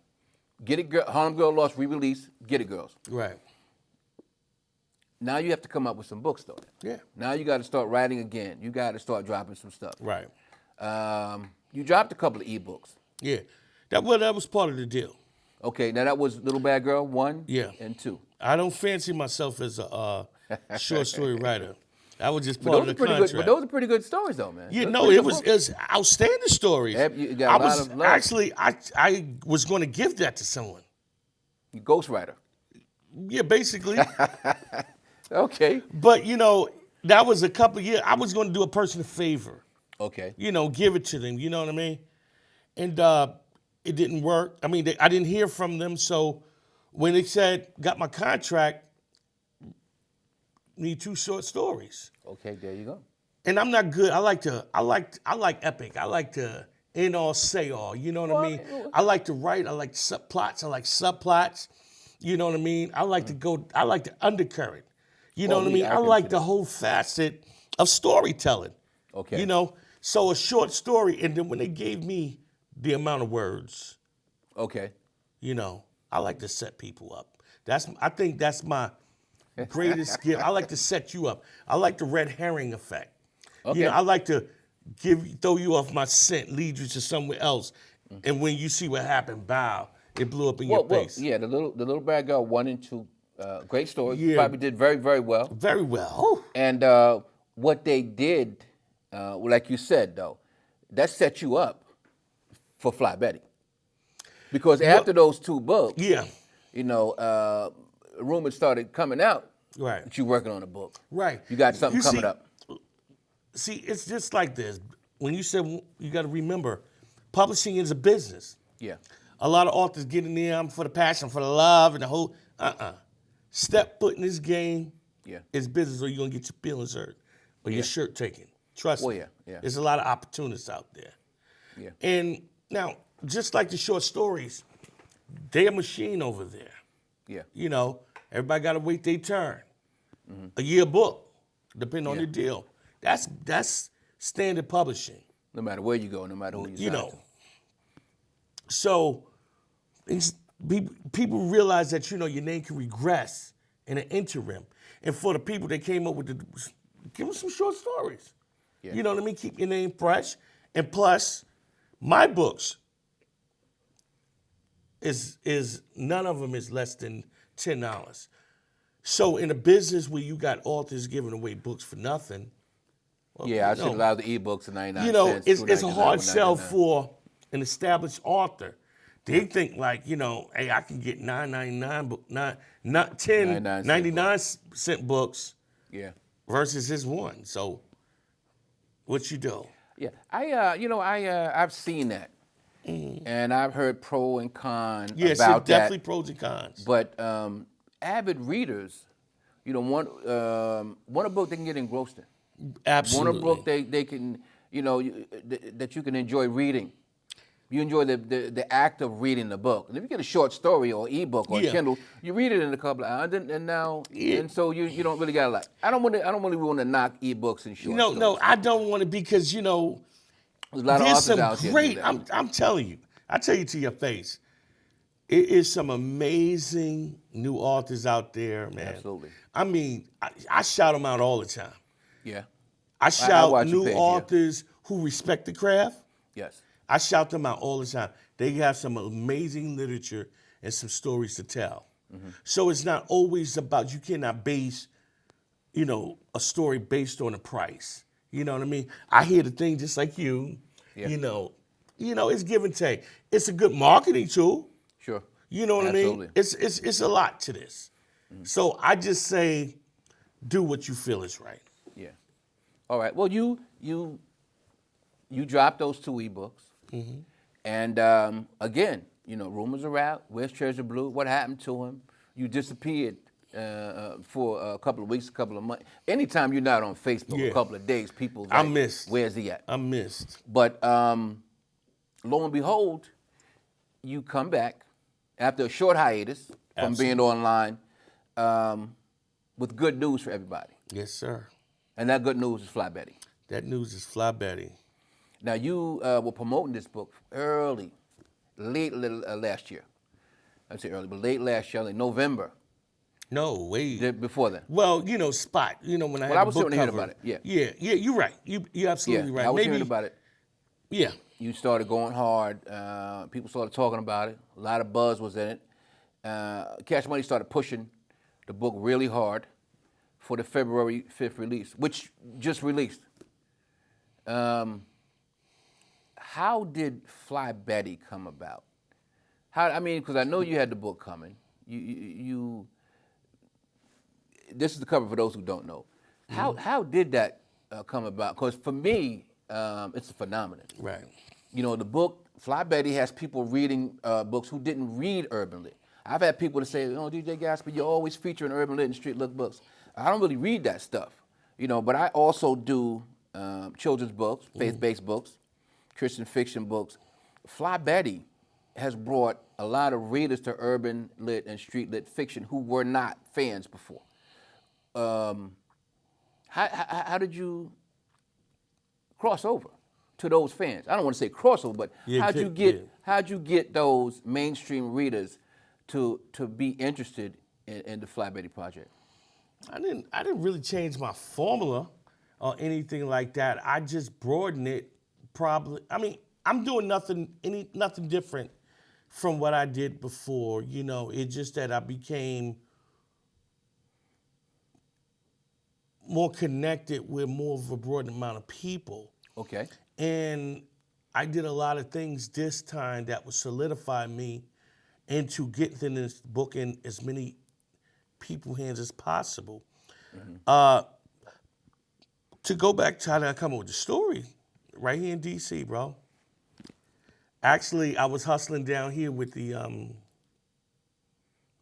Get It Girl, Harlem Girl Lost re-release. Get It Girls. Right. Now you have to come up with some books, though. Yeah. Now you got to start writing again. You got to start dropping some stuff. Right. You dropped a couple of ebooks. Yeah. That was part of the deal. Okay, now that was Little Bad Girl 1 Yeah. and 2. I don't fancy myself as a short story writer. I was just But part those of are the pretty contract. good. But those are pretty good stories, though, man. Yeah, Those no, pretty it good was, books. it was outstanding stories. You got I a lot was of love. actually, I was going to give that to someone. You ghostwriter. Yeah, basically. Okay. But that was a couple years. I was going to do a person a favor. Okay. Give it to them. You know what I mean? And it didn't work. I mean, I didn't hear from them. So when they said got my contract, need 2 short stories. Okay, there you go. And I'm not good. I like epic. I like to end all, say all. You know what I mean? I like to write. I like subplots. I like subplots. You know what I mean? I like the undercurrent. You know what I mean? I like the whole facet of storytelling. Okay. So a short story, and then when they gave me the amount of words, Okay. I like to set people up. I think that's my greatest gift. I like to set you up. I like the red herring effect. Okay. I like to throw you off my scent, lead you to somewhere else, and when you see what happened, bow, it blew up in your face. Yeah, the little Bad Girl 1 and 2, great stories. Yeah. Probably did very, very well. Very well. And what they did, like you said, though, that set you up for Fly Betty. Because after those 2 books, Yeah. rumors started coming out Right. that you're working on a book. Right. You got something coming up. See, it's just like this. When you said you got to remember, publishing is a business. Yeah. A lot of authors get in there for the passion, for the love, and the whole. Step foot in this game. Yeah. It's business, or you're gonna get your feelings hurt or your shirt taken. Trust me. Yeah. There's a lot of opportunists out there. Yeah. And now, just like the short stories, they're a machine over there. Yeah. Everybody got to wait their turn. A year book, depending on the deal. That's standard publishing. No matter where you go, no matter who you sign to. So people realize that your name can regress in an interim, and for the people that came up with give them some short stories. Yeah. You know what I mean? Keep your name fresh, and plus, my books is none of them is less than $10. So in a business where you got authors giving away books for nothing, well, I see a lot of the ebooks at 99 cents. it's a hard sell $2.99. for an established author. They think like, hey, I can get $9.99 book, not 10 99-cent books Yeah. versus his one. So what you do? Yeah. I've seen that. And I've heard pro and con Yes, about definitely that. pros and cons. But avid readers, want a book they can get engrossed in. Absolutely. Want a book they can, that you can enjoy reading. You enjoy the act of reading the book. And if you get a short story or ebook or Kindle, you read it in a couple of hours, and so you don't really got a lot. I don't really want to knock ebooks and short stories. No, I don't want to because There's a lot of there's authors some out there great. do that. I'm telling you. I tell you to your face. It is some amazing new authors out there, man. Absolutely. I mean, I shout them out all the time. Yeah. I shout watch your new page, authors who respect the craft. Yes. I shout them out all the time. They have some amazing literature and some stories to tell. So it's not always about, you cannot base, a story based on a price. You know what I mean? I hear the thing just like you. Yeah. It's give and take. It's a good marketing tool. Sure. You know what Absolutely. I mean? It's a lot to this. So I just say, do what you feel is right. Yeah. All right. Well, you dropped those 2 ebooks, and again, rumors are out. Where's Treasure Blue? What happened to him? You disappeared for a couple of weeks, a couple of months. Anytime you're not on Facebook, a couple of days, people like, I'm missed. Where's he at? I'm missed. But lo and behold, you come back after a short hiatus from being online with good news for everybody. Yes, sir. And that good news is Fly Betty. That news is Fly Betty. Now, you were promoting this book late last year. I'd say early, but late last year, like November. No, wait. Before then. Well, Spot, when I had I the was book hearing cover. about it, yeah. Yeah, you're right. You're absolutely right. I was Maybe hearing about it. Yeah. You started going hard. People started talking about it. A lot of buzz was in it. Cash Money started pushing the book really hard for the February 5th release, which just released. How did Fly Betty come about? Because I know you had the book coming. This is the cover for those who don't know. How did that come about? Because for me, it's a phenomenon. Right. You know, the book, Fly Betty, has people reading books who didn't read urban lit. I've had people to say, DJ Gatsby, you're always featuring urban lit and street lit books. I don't really read that stuff, but I also do children's books, faith-based books, Christian fiction books. Fly Betty has brought a lot of readers to urban lit and street lit fiction who were not fans before. How did you cross over to those fans? I don't want to say crossover, but how'd you get those mainstream readers to be interested in the Fly Betty project? I didn't really change my formula or anything like that. I just broadened it. I'm doing nothing different from what I did before. It's just that I became more connected with more of a broad amount of people. Okay. And I did a lot of things this time that would solidify me into getting this book in as many people's hands as possible. Mm-hmm. To go back to how did I come up with the story, right here in D.C., bro. Actually, I was hustling down here with the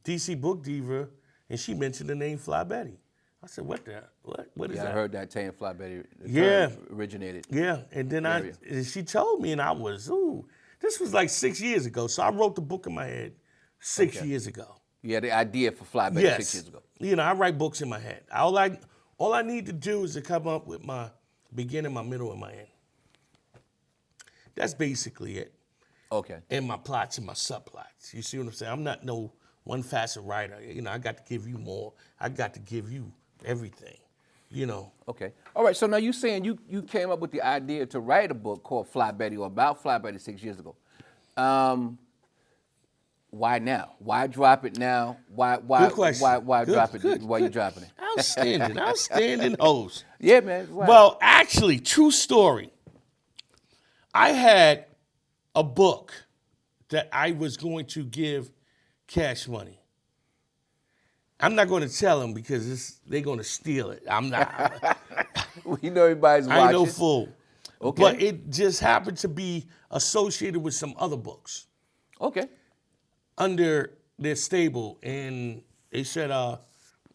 D.C. book diva, and she mentioned the name Fly Betty. I said, what is that? I heard that saying Fly Betty originated. Yeah, and then she told me, and I was, this was like 6 years ago. So I wrote the book in my head 6 years ago. You had the idea for Fly Betty 6 years ago. I write books in my head. All I need to do is to come up with my beginning, my middle, and my end. That's basically it. Okay. And my plots and my subplots. You see what I'm saying? I'm not no one facet writer. I got to give you more. I got to give you everything. Okay. All right. So now you're saying you came up with the idea to write a book called Fly Betty or about Fly Betty 6 years ago. Why now? Why drop it now? Why Good question. Why Good, drop it? good, Why good. you dropping it? Outstanding host. Yeah, man. Why? Well, actually, true story. I had a book that I was going to give Cash Money. I'm not going to tell them because they're going to steal it. I'm not. Everybody's watching. I ain't no fool. Okay. But it just happened to be associated with some other books. Okay. Under their stable, and they said,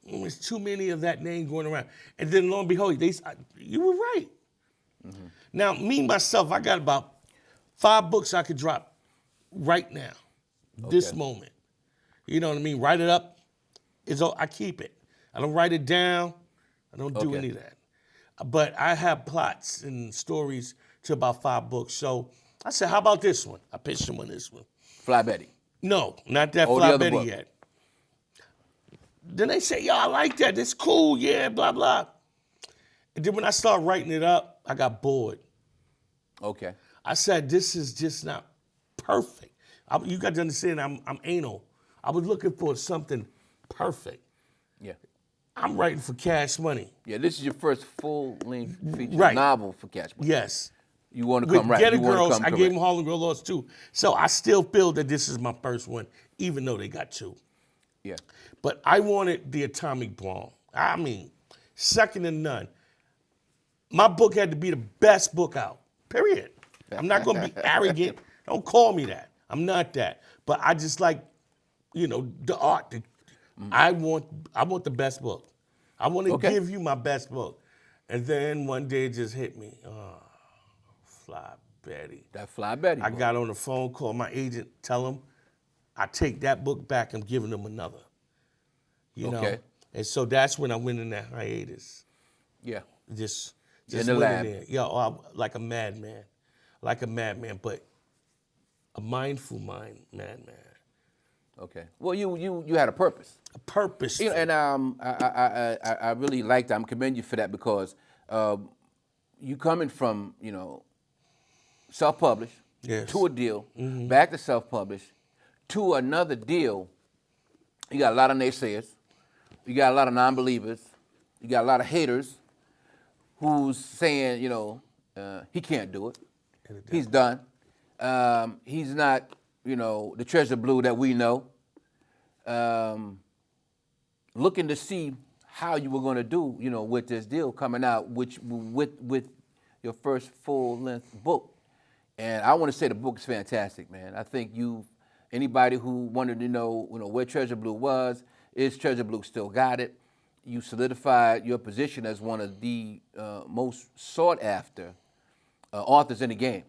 there's too many of that name going around. And then lo and behold, you were right. Mm-hmm. Now, me, myself, I got about 5 books I could drop right now, this moment. You know what I mean? Write it up. I keep it. I don't write it down. I don't do any of that. But I have plots and stories to about 5 books. So I said, how about this one? I pitched them on this one. Fly Betty. No, not that Fly Betty yet. Then they say, I like that. It's cool. Yeah, blah, blah. And then when I start writing it up, I got bored. Okay. I said, this is just not perfect. You got to understand, I'm anal. I was looking for something perfect. Yeah. I'm writing for Cash Money. Yeah, this is your first full-length feature novel for Cash Money. Yes. You want to come right. Ghetto Girls, I gave them Harlem Girl Lost too. So I still feel that this is my first one, even though they got 2. Yeah. But I wanted the atomic bomb. Second to none. My book had to be the best book out, period. I'm not going to be arrogant. Don't call me that. I'm not that. But I just like, the art. I want the best book. I want to give you my best book. And then one day it just hit me. Fly Betty. That Fly Betty. I got on the phone, called my agent, tell him I take that book back, I'm giving him another. You know? And so that's when I went in that hiatus. Yeah. Just in the lab. In there. Yeah, like a madman. Like a madman, but a mindful madman. Okay. Well, you had a purpose. A purpose. And I really liked that. I'm commending you for that because you coming from, self-published, Yes. to a deal, back to self-published, to another deal. You got a lot of naysayers. You got a lot of non-believers. You got a lot of haters who's saying, he can't do it. He's done. He's not, the treasure blue that we know. Looking to see how you were going to do, with this deal coming out, with your first full-length book. And I want to say the book is fantastic, man. I think anybody who wanted to know, where Treasure Blue was, is Treasure Blue still got it? You solidified your position as one of the most sought-after authors in the game.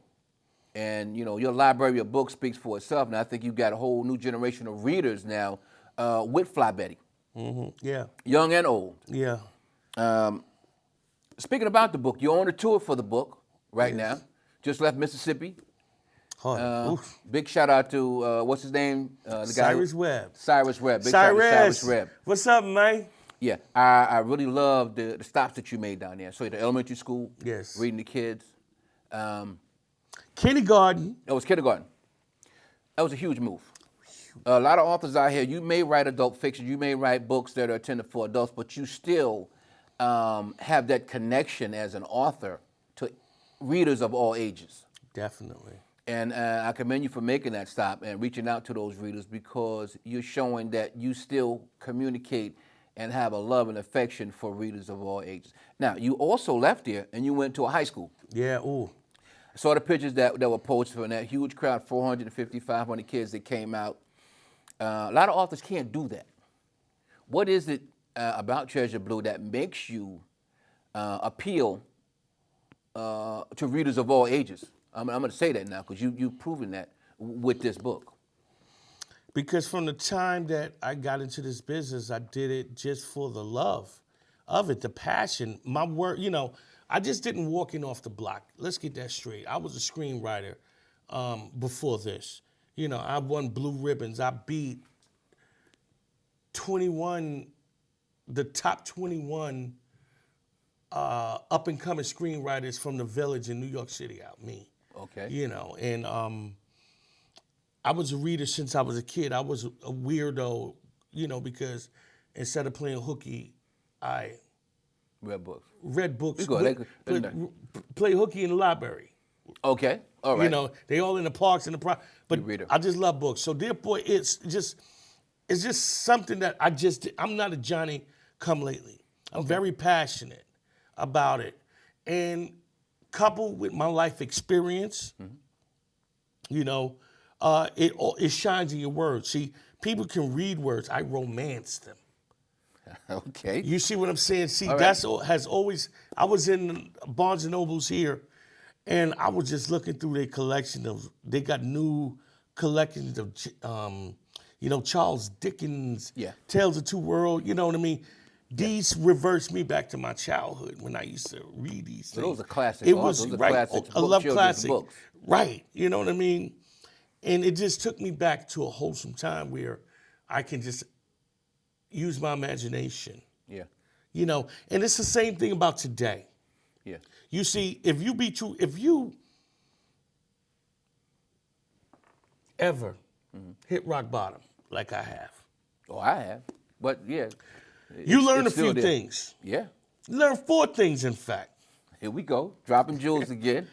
And, your library of books speaks for itself. And I think you've got a whole new generation of readers now with Fly Betty. Mm-hmm. Yeah. Young and old. Yeah. Speaking about the book, you're on a tour for the book right now. Just left Mississippi. Big shout out to, what's his name? The Cyrus guy Webb. Cyrus Webb. Big shout out to Cyrus Webb. What's up, man? Yeah, I really love the stops that you made down there. So the elementary school. Yes. Reading the kids. Kindergarten. That was kindergarten. That was a huge move. A lot of authors out here, you may write adult fiction, you may write books that are intended for adults, but you still have that connection as an author to readers of all ages. Definitely. And I commend you for making that stop and reaching out to those readers, because you're showing that you still communicate and have a love and affection for readers of all ages. Now, you also left there and you went to a high school. Yeah, ooh. I saw the pictures that were posted from that huge crowd, 450, 500 kids that came out. A lot of authors can't do that. What is it about Treasure Blue that makes you appeal to readers of all ages? I'm going to say that now, because you've proven that with this book. Because from the time that I got into this business, I did it just for the love of it, the passion. My work, I just didn't walk in off the block. Let's get that straight. I was a screenwriter before this. I won blue ribbons. I beat the top 21 up-and-coming screenwriters from the Village in New York City out, me. Okay. And I was a reader since I was a kid. I was a weirdo, because instead of playing hooky, I read books. Read books. Play hooky in the library. Okay, all right. They all in the parks and the but reader. I just love books. So therefore, it's just something that I'm not a Johnny come lately. I'm very passionate about it, and coupled with my life experience, it shines in your words. See, people can read words. I romance them. Okay. You see what I'm saying? See, all that's right. has always. I was in Barnes and Nobles here, and I was just looking through their collection of. They got new collections of, Charles Dickens. Yeah. Tales of Two Worlds. You know what I mean? These reverse me back to my childhood when I used to read these things. Those are classic. It was those are right. classic I love classic. Books. Right. You know what I mean? And it just took me back to a wholesome time where I can just use my imagination. Yeah. And it's the same thing about today. Yeah. You see, if you ever hit rock bottom like I have. Oh, I have. But yeah. You learn a few things. Yeah. You learn 4 things, in fact. Here we go. Dropping jewels again.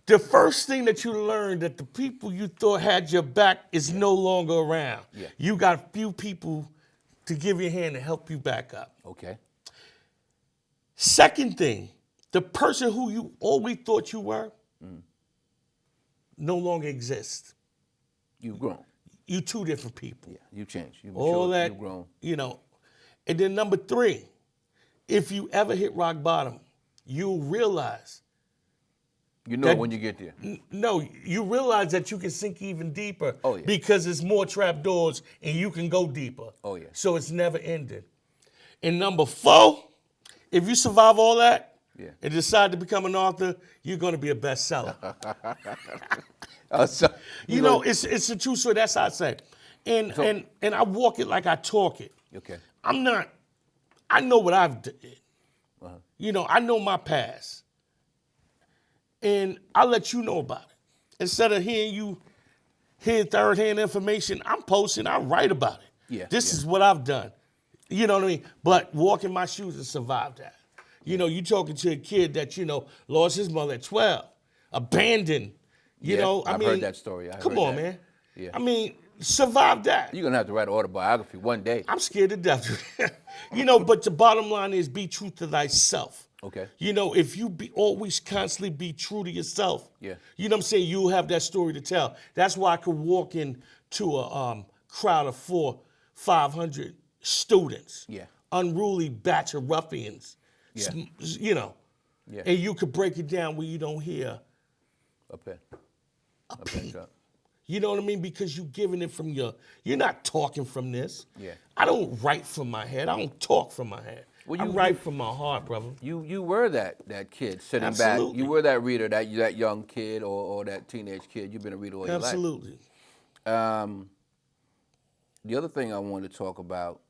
The first thing that you learn that the people you thought had your back is no longer around. Yeah. You got a few people to give you a hand to help you back up. Okay. Second thing, the person who you always thought you were no longer exists. You've grown. You 2 different people. Yeah, you changed. You've All matured, that, you've grown. And then number 3, if you ever hit rock bottom, you'll realize. You know when you get there. No, you realize that you can sink even deeper. Oh, yeah. Because there's more trap doors and you can go deeper. Oh, yeah. So it's never ended. And number 4, if you survive all that and decide to become an author, you're going to be a bestseller. It's a true story. That's how I say. And I walk it like I talk it. Okay. I know what I've done. I know my past. And I'll let you know about it. instead of hearing third-hand information, I'm posting, I write about it. Yeah, This yeah. is what I've done. You know what I mean? But walk in my shoes and survive that. You know, you talking to a kid that, lost his mother at 12, abandoned. I've heard that story. Come on, man. Yeah. I mean, survive that. You're going to have to write an autobiography one day. I'm scared to death. But the bottom line is be true to thyself. Okay. If you always constantly be true to yourself, Yeah. you know what I'm saying, you'll have that story to tell. That's why I could walk into a crowd of 500 students, Yeah. unruly batch of ruffians, Yeah. Yeah. and you could break it down where you don't hear A pen. a pen peep. drop. You know what I mean? Because you're giving it from you're not talking from this. Yeah. I don't write from my head. I don't talk from my head. Well, I you- write from my heart, brother. You were that kid sitting back. Absolutely. You were that reader, that young kid or that teenage kid. You've been a reader all your life. Absolutely. The other thing I wanted to talk about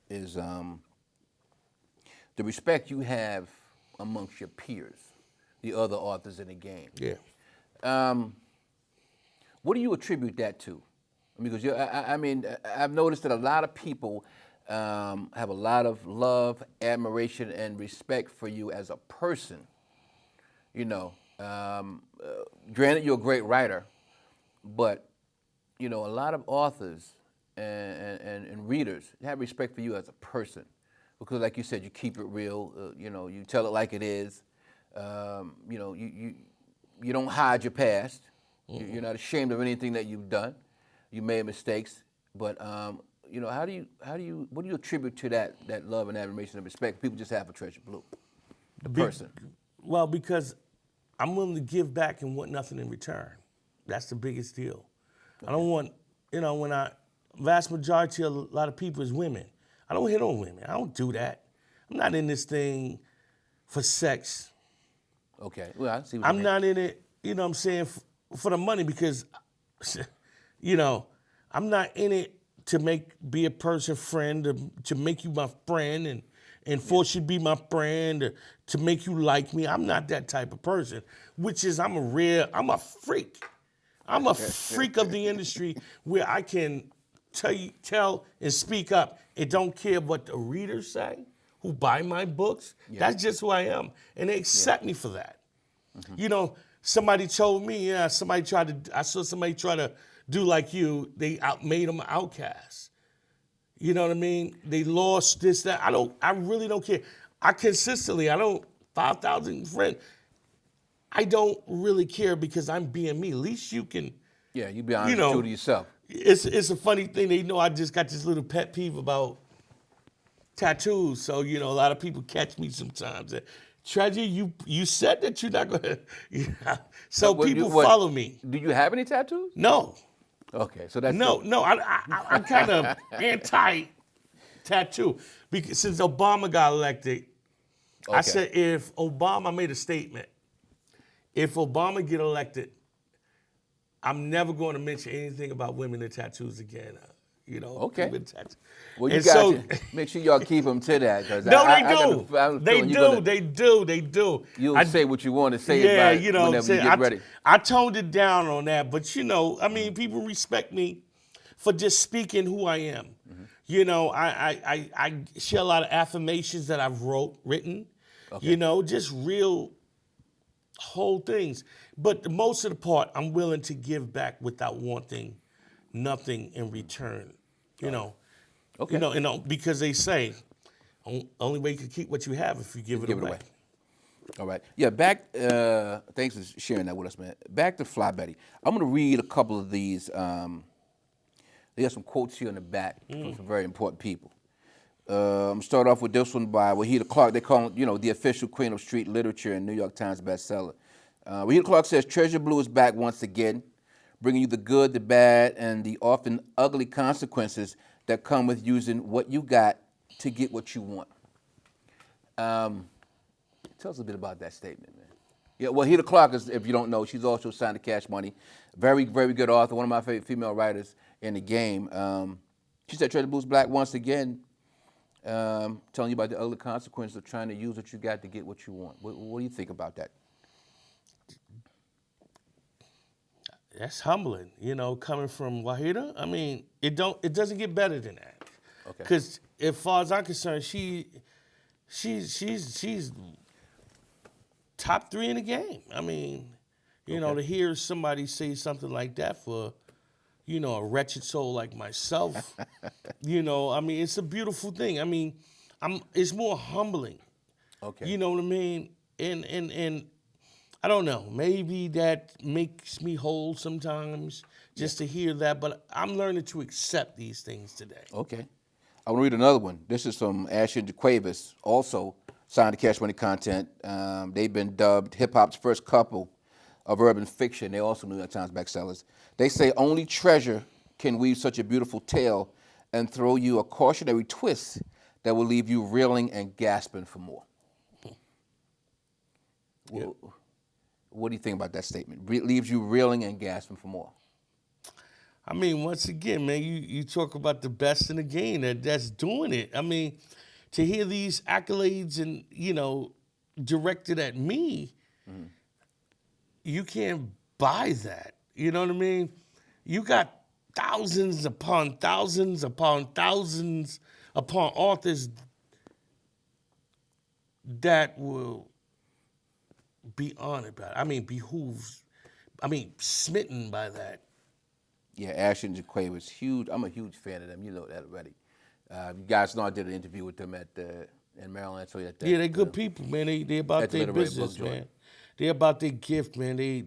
is the respect you have amongst your peers, the other authors in the game. Yeah. What do you attribute that to? Because I've noticed that a lot of people have a lot of love, admiration, and respect for you as a person. Granted, you're a great writer, but a lot of authors and readers have respect for you as a person, because, like you said, you keep it real. You tell it like it is. You don't hide your past. You're not ashamed of anything that you've done. You made mistakes, but what do you attribute to that love and admiration and respect people just have for Treasure Blue, the person? Well, because I'm willing to give back and want nothing in return. That's the biggest deal. Okay. I don't want, vast majority of a lot of people is women. I don't hit on women. I don't do that. I'm not in this thing for sex. Okay, well, I see what I'm not in it, what I'm saying, for the money, because, I'm not in it to be a person friend, to make you my friend and force you to be my friend, to make you like me. I'm not that type of person, which is I'm a freak. I'm a freak of the industry where I can tell and speak up and don't care what the readers say, who buy my books. Yeah. That's just who I am. And they accept me for that. Mm-hmm. Somebody told me, I saw somebody try to do like you. They made them outcasts. You know what I mean? They lost this, that. I really don't care. 5,000 friends. I don't really care because I'm being me. At least you can. Yeah, you be honest true to yourself. It's a funny thing. They know I just got this little pet peeve about tattoos. So, a lot of people catch me sometimes. Treasure, you said that you're not going to. So people follow me. Do you have any tattoos? No. Okay, so that's no. I'm kind of anti-tattoo because since Obama got elected, okay. I said if Obama made a statement, if Obama get elected, I'm never going to mention anything about women and tattoos again. Okay. Tattoos. Well, you got to make sure y'all keep them to that. No, they do. You'll say what you want to say about it whenever you get ready. I toned it down on that, but people respect me for just speaking who I am. Mm-hmm. I share a lot of affirmations that I've written. Okay. Just real whole things. But most of the part, I'm willing to give back without wanting nothing in return. Okay. Because they say only way you can keep what you have if you give it away. All right. Yeah, back, thanks for sharing that with us, man. Back to Fly Betty. I'm going to read a couple of these. They have some quotes here in the back from some very important people. I'm going to start off with this one by Wahida Clark. They call him, the official queen of street literature and New York Times bestseller. Wahida Clark says, Treasure Blue is back once again, bringing you the good, the bad, and the often ugly consequences that come with using what you got to get what you want. Tell us a bit about that statement, man. Yeah, well, Wahida Clark is, if you don't know, she's also signed to Cash Money. Very, very good author, one of my favorite female writers in the game. She said Treasure Blue's black once again, telling you about the ugly consequences of trying to use what you got to get what you want. What do you think about that? That's humbling, you know, coming from Wahida. I mean, it doesn't get better than that. Okay. Because as far as I'm concerned, she's top 3 in the game. I mean, you know, to hear somebody say something like that for, you know, a wretched soul like myself, you know, I mean, it's a beautiful thing. I mean, it's more humbling. Okay. You know what I mean? And I don't know, maybe that makes me whole sometimes just to hear that, but I'm learning to accept these things today. Okay. I want to read another one. This is from Asher Jaquavis, also signed to Cash Money Content. They've been dubbed hip-hop's first couple of urban fiction. They're also New York Times bestsellers. They say only treasure can weave such a beautiful tale and throw you a cautionary twist that will leave you reeling and gasping for more. Yeah. What do you think about that statement? Leaves you reeling and gasping for more. I mean, once again, man, you talk about the best in the game that's doing it. I mean, to hear these accolades and, you know, directed at me, you can't buy that. You know what I mean? You got thousands upon thousands upon thousands upon authors that will be honored by it. I mean, smitten by that. Yeah, Asher and Jaquay was huge. I'm a huge fan of them. You know that already. You guys know I did an interview with them in Maryland. So Yeah, they're good people, man. They about at the their Literary business, Book Joint. man. They about their gift, man. They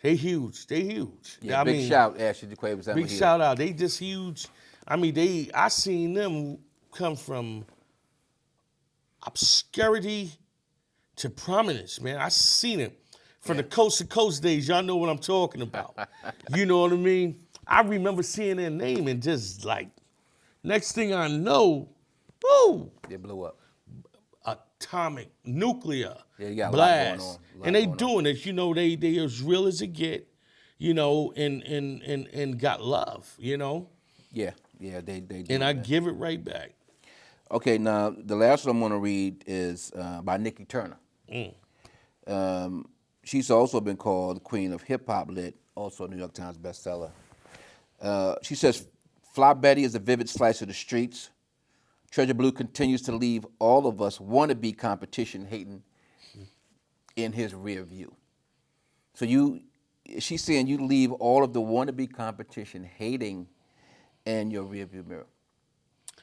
huge. They huge. Yeah, I big mean, shout, Asher Jaquay was big shout out. They just huge. I mean, I seen them come from obscurity to prominence, man. I seen it from the coast to coast days. Y'all know what I'm talking about. You know what I mean? I remember seeing their name and just like, next thing I know, woo, They blew up. atomic, nuclear, Yeah, you got a lot blast. going on. And they doing it, you know, they as real as it get, you know, and got love, you know? Yeah, they do. And I man. give it right back. Okay, now the last one I'm going to read is by Nikki Turner. She's also been called the Queen of Hip Hop Lit, also a New York Times bestseller. She says, Fly Betty is a vivid slice of the streets. Treasure Blue continues to leave all of us wannabe competition hating in his rear view. So she's saying you leave all of the wannabe competition hating in your rear view mirror.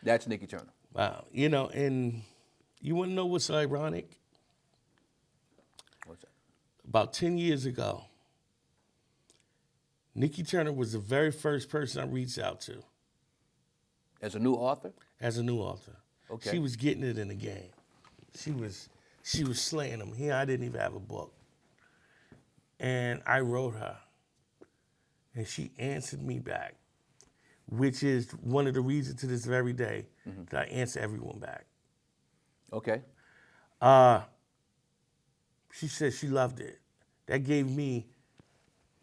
That's Nikki Turner. Wow. You know, and you want to know what's ironic? What's that? About 10 years ago, Nikki Turner was the very first person I reached out to. As a new author? As a new author. Okay. She was getting it in the game. She was slaying them. Here, I didn't even have a book. And I wrote her. And she answered me back, which is one of the reasons to this very day that I answer everyone back. Okay. She said she loved it. That gave me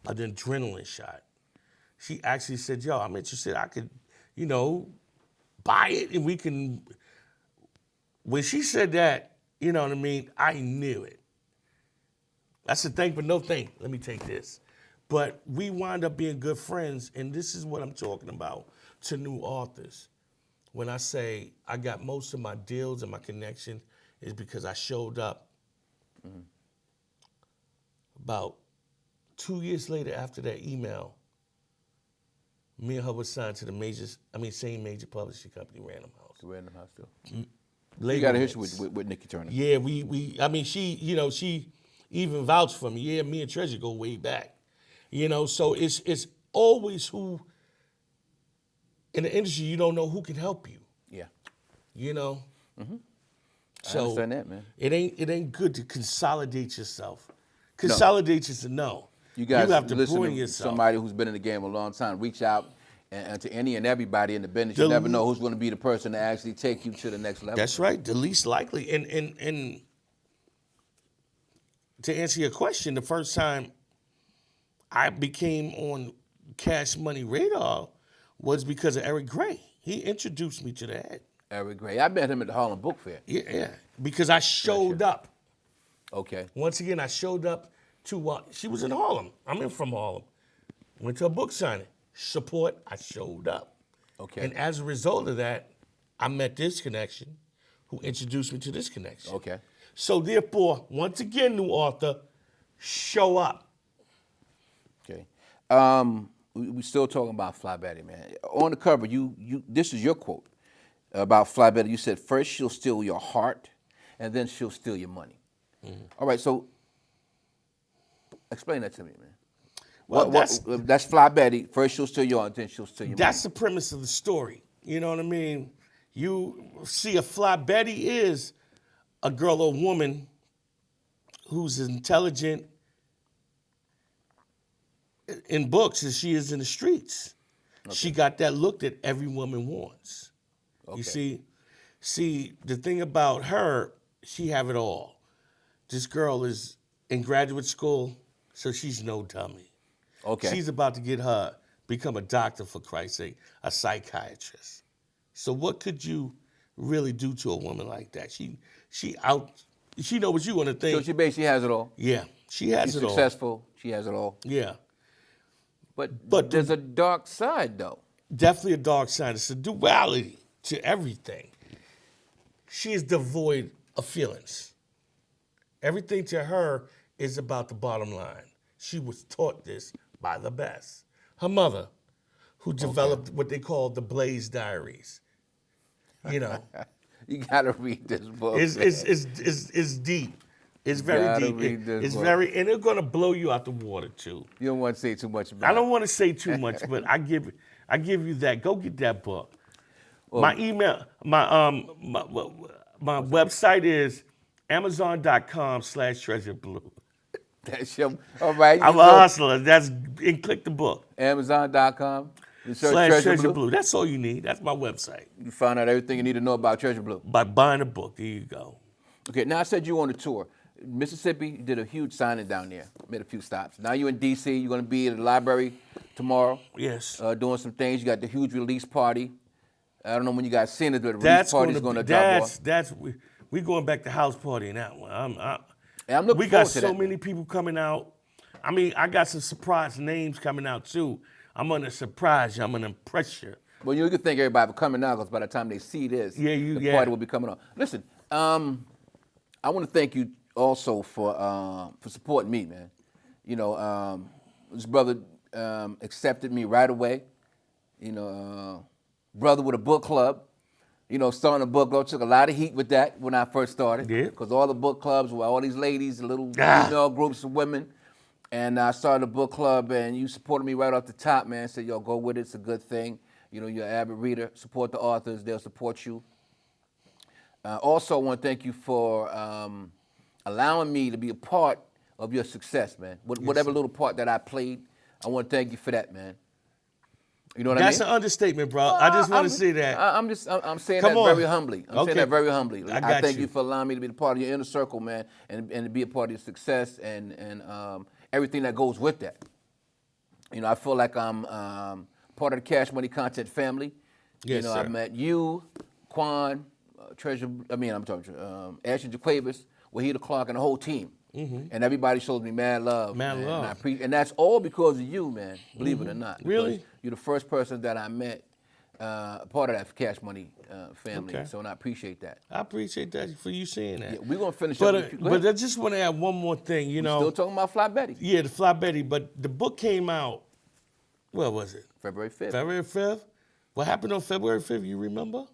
an adrenaline shot. She actually said, yo, I'm interested. I could, you know, buy it and we can. When she said that, you know what I mean, I knew it. That's a thank, but no thank. Let me take this. But we wound up being good friends, and this is what I'm talking about to new authors. When I say I got most of my deals and my connection is because I showed up. About 2 years later after that email, me and her was signed to the same major publishing company, Random House. Random House too. You Label got a history mates. with Nikki Turner. Yeah, she even vouched for me. Yeah, me and Treasure go way back. You know, so it's always who in the industry you don't know who can help you. Yeah. You know? I understand that, man. It ain't good to consolidate yourself. Consolidate is a no. You guys have to listen bring to yourself. somebody who's been in the game a long time. Reach out and to any and everybody in the business. You never know who's going to be the person to actually take you to the next level. That's right, the least likely. And to answer your question, the first time I became on Cash Money radar was because of Eric Gray. He introduced me to that. Eric Gray. I met him at the Harlem Book Fair. Yeah, because I showed up. Okay. Once again, I showed up she was in Harlem. I'm from Harlem. Went to a book signing. Support, I showed up. Okay. And as a result of that, I met this connection who introduced me to this connection. Okay. So therefore, once again, new author, show up. Okay. We still talking about Fly Betty, man. On the cover, this is your quote about Fly Betty. You said, first she'll steal your heart, and then she'll steal your money. Mm-hmm. All right, so explain that to me, man. Well, that's Fly Betty. First she'll steal your heart, then she'll steal your money. That's the premise of the story. You know what I mean? You see, a Fly Betty is a girl or woman who's intelligent in books as she is in the streets. Okay. She got that look that every woman wants. Okay. You see, the thing about her, she have it all. This girl is in graduate school, so she's no dummy. Okay. She's about to become a doctor, for Christ's sake, a psychiatrist. So what could you really do to a woman like that? She know what you want to think. So she basically has it all. Yeah, she has it all. She's successful. She has it all. Yeah. But there's a dark side, though. Definitely a dark side. It's a duality to everything. She is devoid of feelings. Everything to her is about the bottom line. She was taught this by the best. Her mother, who developed what they call the Blaze Diaries. You know. You gotta read this book. It's deep. It's very deep. It's very, and it's gonna blow you out the water too. You don't want to say too much about it. I don't want to say too much, but I give you that. Go get that book. Well, my email, my website is amazon.com/treasureblue. That's your, all right. I'm a hustler. And click the book. Amazon.com/treasureblue. That's all you need. That's my website. You find out everything you need to know about Treasure Blue. By buying a book. There you go. Okay, now I said you were on a tour. Mississippi, you did a huge signing down there. Made a few stops. Now you're in D.C. You're going to be at the library tomorrow. Yes. Doing some things. You got the huge release party. I don't know when you guys seen it, but the release party is going to drop off. We going back to house party in that one. I'm looking we got forward to so that. many people coming out. I mean, I got some surprise names coming out too. I'm going to surprise you. I'm going to impress you. Well, you can thank everybody for coming out, because by the time they see this, the party will be coming on. Listen, I want to thank you also for supporting me, man. You know, this brother accepted me right away. You know, brother with a book club. You know, starting a book club, took a lot of heat with that when I first started. Yeah. Because all the book clubs were all these ladies, little female groups of women. And I started a book club, and you supported me right off the top, man. Said, yo, go with it. It's a good thing. You know, you're an avid reader. Support the authors. They'll support you. Also, I want to thank you for allowing me to be a part of your success, man. Whatever little part that I played, I want to thank you for that, man. You know what I mean? That's an understatement, bro. I just want to say that. I'm saying that very humbly. I'm saying that very humbly. I thank you for allowing me to be a part of your inner circle, man, and to be a part of your success and everything that goes with that. You know, I feel like I'm part of the Cash Money Content family. Yes, you know, sir. I met you, Quan, Ashton Jaquavis, Wahida Clark, and the whole team. Mm-hmm. And everybody shows me mad love. Mad love. And that's all because of you, man, believe it or not. Really? You're the first person that I met, part of that Cash Money family. Okay. So and I appreciate that. I appreciate that for you saying that. Yeah, we're going to finish but, up. But I just want to add one more thing, you know. Still talking about Fly Betty. Yeah, the Fly Betty. But the book came out, what was it? February 5th. February 5th? What happened on February 5th, you remember? What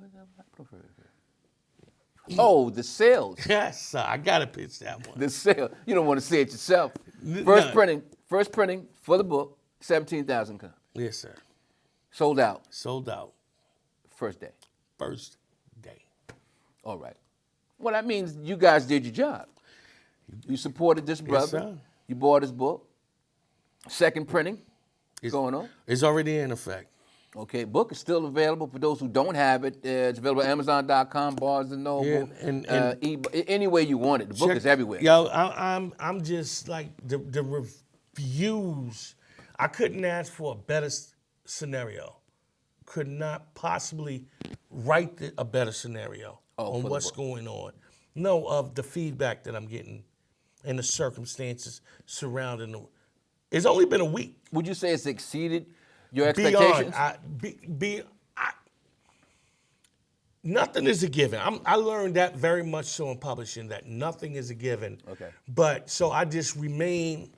happened on February 5th? Oh, the sales. Yes, sir. I got to pitch that one. The sale. You don't want to say it yourself. First printing for the book, 17,000 copies. Yes, sir. Sold out. Sold out. First day. First day. All right. Well, that means you guys did your job. You supported this brother. Yes, sir. You bought his book. Second printing is going on. It's already in effect. Okay, book is still available for those who don't have it. It's available at Amazon.com, Barnes & Noble, and any way you want it. The book is everywhere. Yo, I'm just like the reviews. I couldn't ask for a better scenario. Could not possibly write a better scenario on what's going on. No, of the feedback that I'm getting and the circumstances surrounding them. It's only been a week. Would you say it's exceeded your Beyond, expectations? nothing is a given. I learned that very much so in publishing, that nothing is a given. Okay. But so I just remain,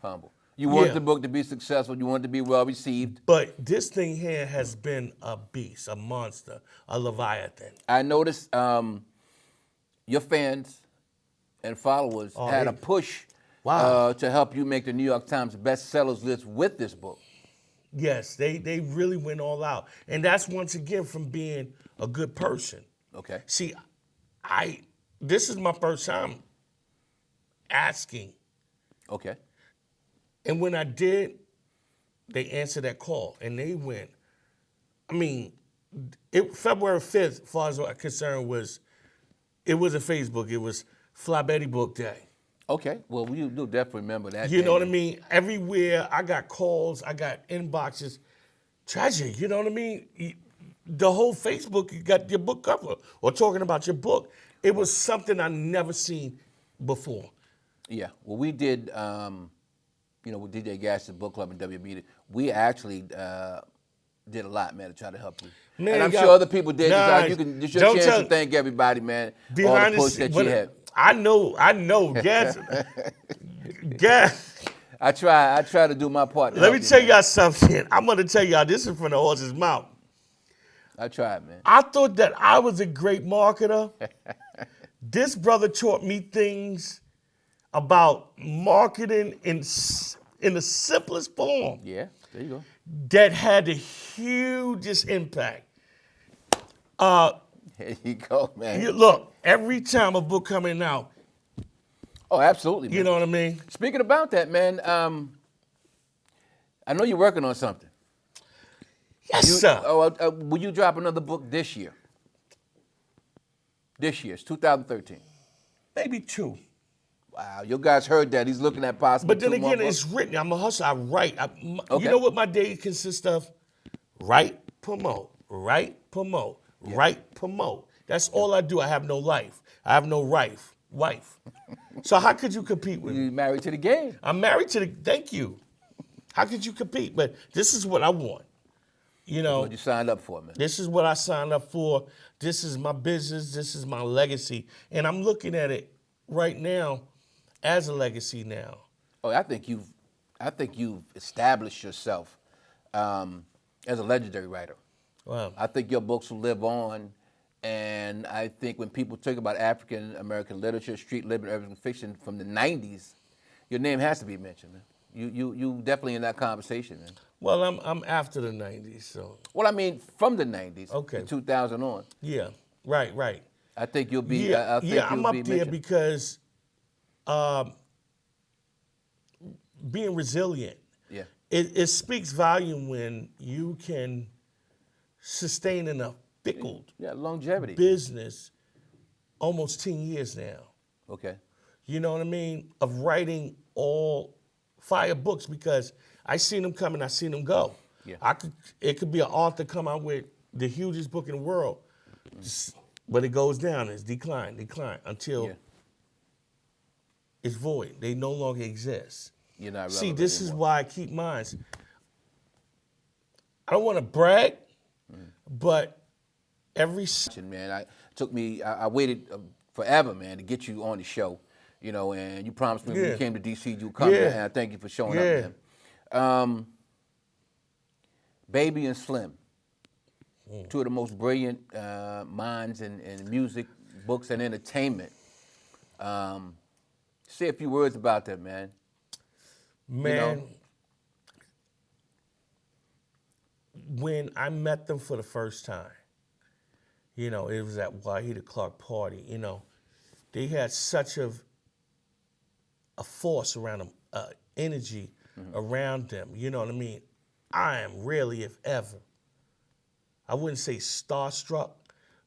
Humble. You want Yeah. the book to be successful. You want it to be well received. But this thing here has been a beast, a monster, a leviathan. I noticed your fans and followers had a push Wow. to help you make the New York Times bestsellers list with this book. Yes, they really went all out. And that's once again from being a good person. Okay. See, this is my first time asking. Okay. And when I did, they answered that call and they went. I mean, February 5th, as far as I'm concerned, it wasn't Facebook, it was Fly Betty Book Day. Okay. Well, you'll definitely remember that. You day. know what I mean? Everywhere, I got calls, I got inboxes. Tragic, you know what I mean? The whole Facebook, you got your book cover or talking about your book. It was something I never seen before. Yeah. Well, we did, with DJ Gatsby Book Club and WB, we actually did a lot, man, to try to help you. Man, and I'm sure other people did. Nah, It's your chance to thank everybody, man, all the push that you had. I know, Gas. I try to do my part. Let me tell y'all something. I'm gonna tell y'all, this is from the horse's mouth. I tried, man. I thought that I was a great marketer. This brother taught me things about marketing in the simplest form. Yeah, there you go. That had the hugest impact. There you go, man. Look, every time a book coming out, Oh, absolutely, man. you know what I mean? Speaking about that, man, I know you're working on something. Yes, sir. Will you drop another book this year? This year, it's 2013. Maybe 2. Wow, your guys heard that. He's looking at possible. But then 2 more again, books. it's written. I'm a hustler. I write. Okay. You know what my day consists of? Write, promote. Write, promote. Write, promote. That's all I do. I have no life. I have no wife. So how could you compete with me? You're married to the game. I'm married to thank you. How could you compete? But this is what I want. You know, What you signed up for, man. this is what I signed up for. This is my business. This is my legacy. And I'm looking at it right now as a legacy now. Oh, I think you've established yourself as a legendary writer. Wow. I think your books will live on, and I think when people talk about African American literature, street living, urban fiction from the '90s, your name has to be mentioned, man. You definitely in that conversation, man. Well, I'm after the 90s, so. Well, I mean, from the '90s Okay. to 2000 on, Yeah, right. I think you'll be. Yeah, I think I'm you'll up be there mentioned. because being resilient, Yeah. it speaks volume when you can sustain in a fickle Yeah, longevity. business almost 10 years now. Okay. You know what I mean? Of writing all fire books because I seen them come and I seen them go. Yeah. It could be an author come out with the hugest book in the world, but it goes down, it's decline until Yeah. it's void. They no longer exist. You're not See, relevant this is anymore. why I keep mine. I don't want to brag, but every Man, I waited forever, man, to get you on the show, and you promised me when Yeah. you came to DC you'd come, Yeah. and I thank you for showing Yeah. up, man. Baby and Slim, two of the most brilliant minds in music, books, and entertainment. Say a few words about that, man. Man, when I met them for the first time, it was at Wahida Clark party, they had such a force around them, energy around them, you know what I mean? I am really, if ever, I wouldn't say starstruck,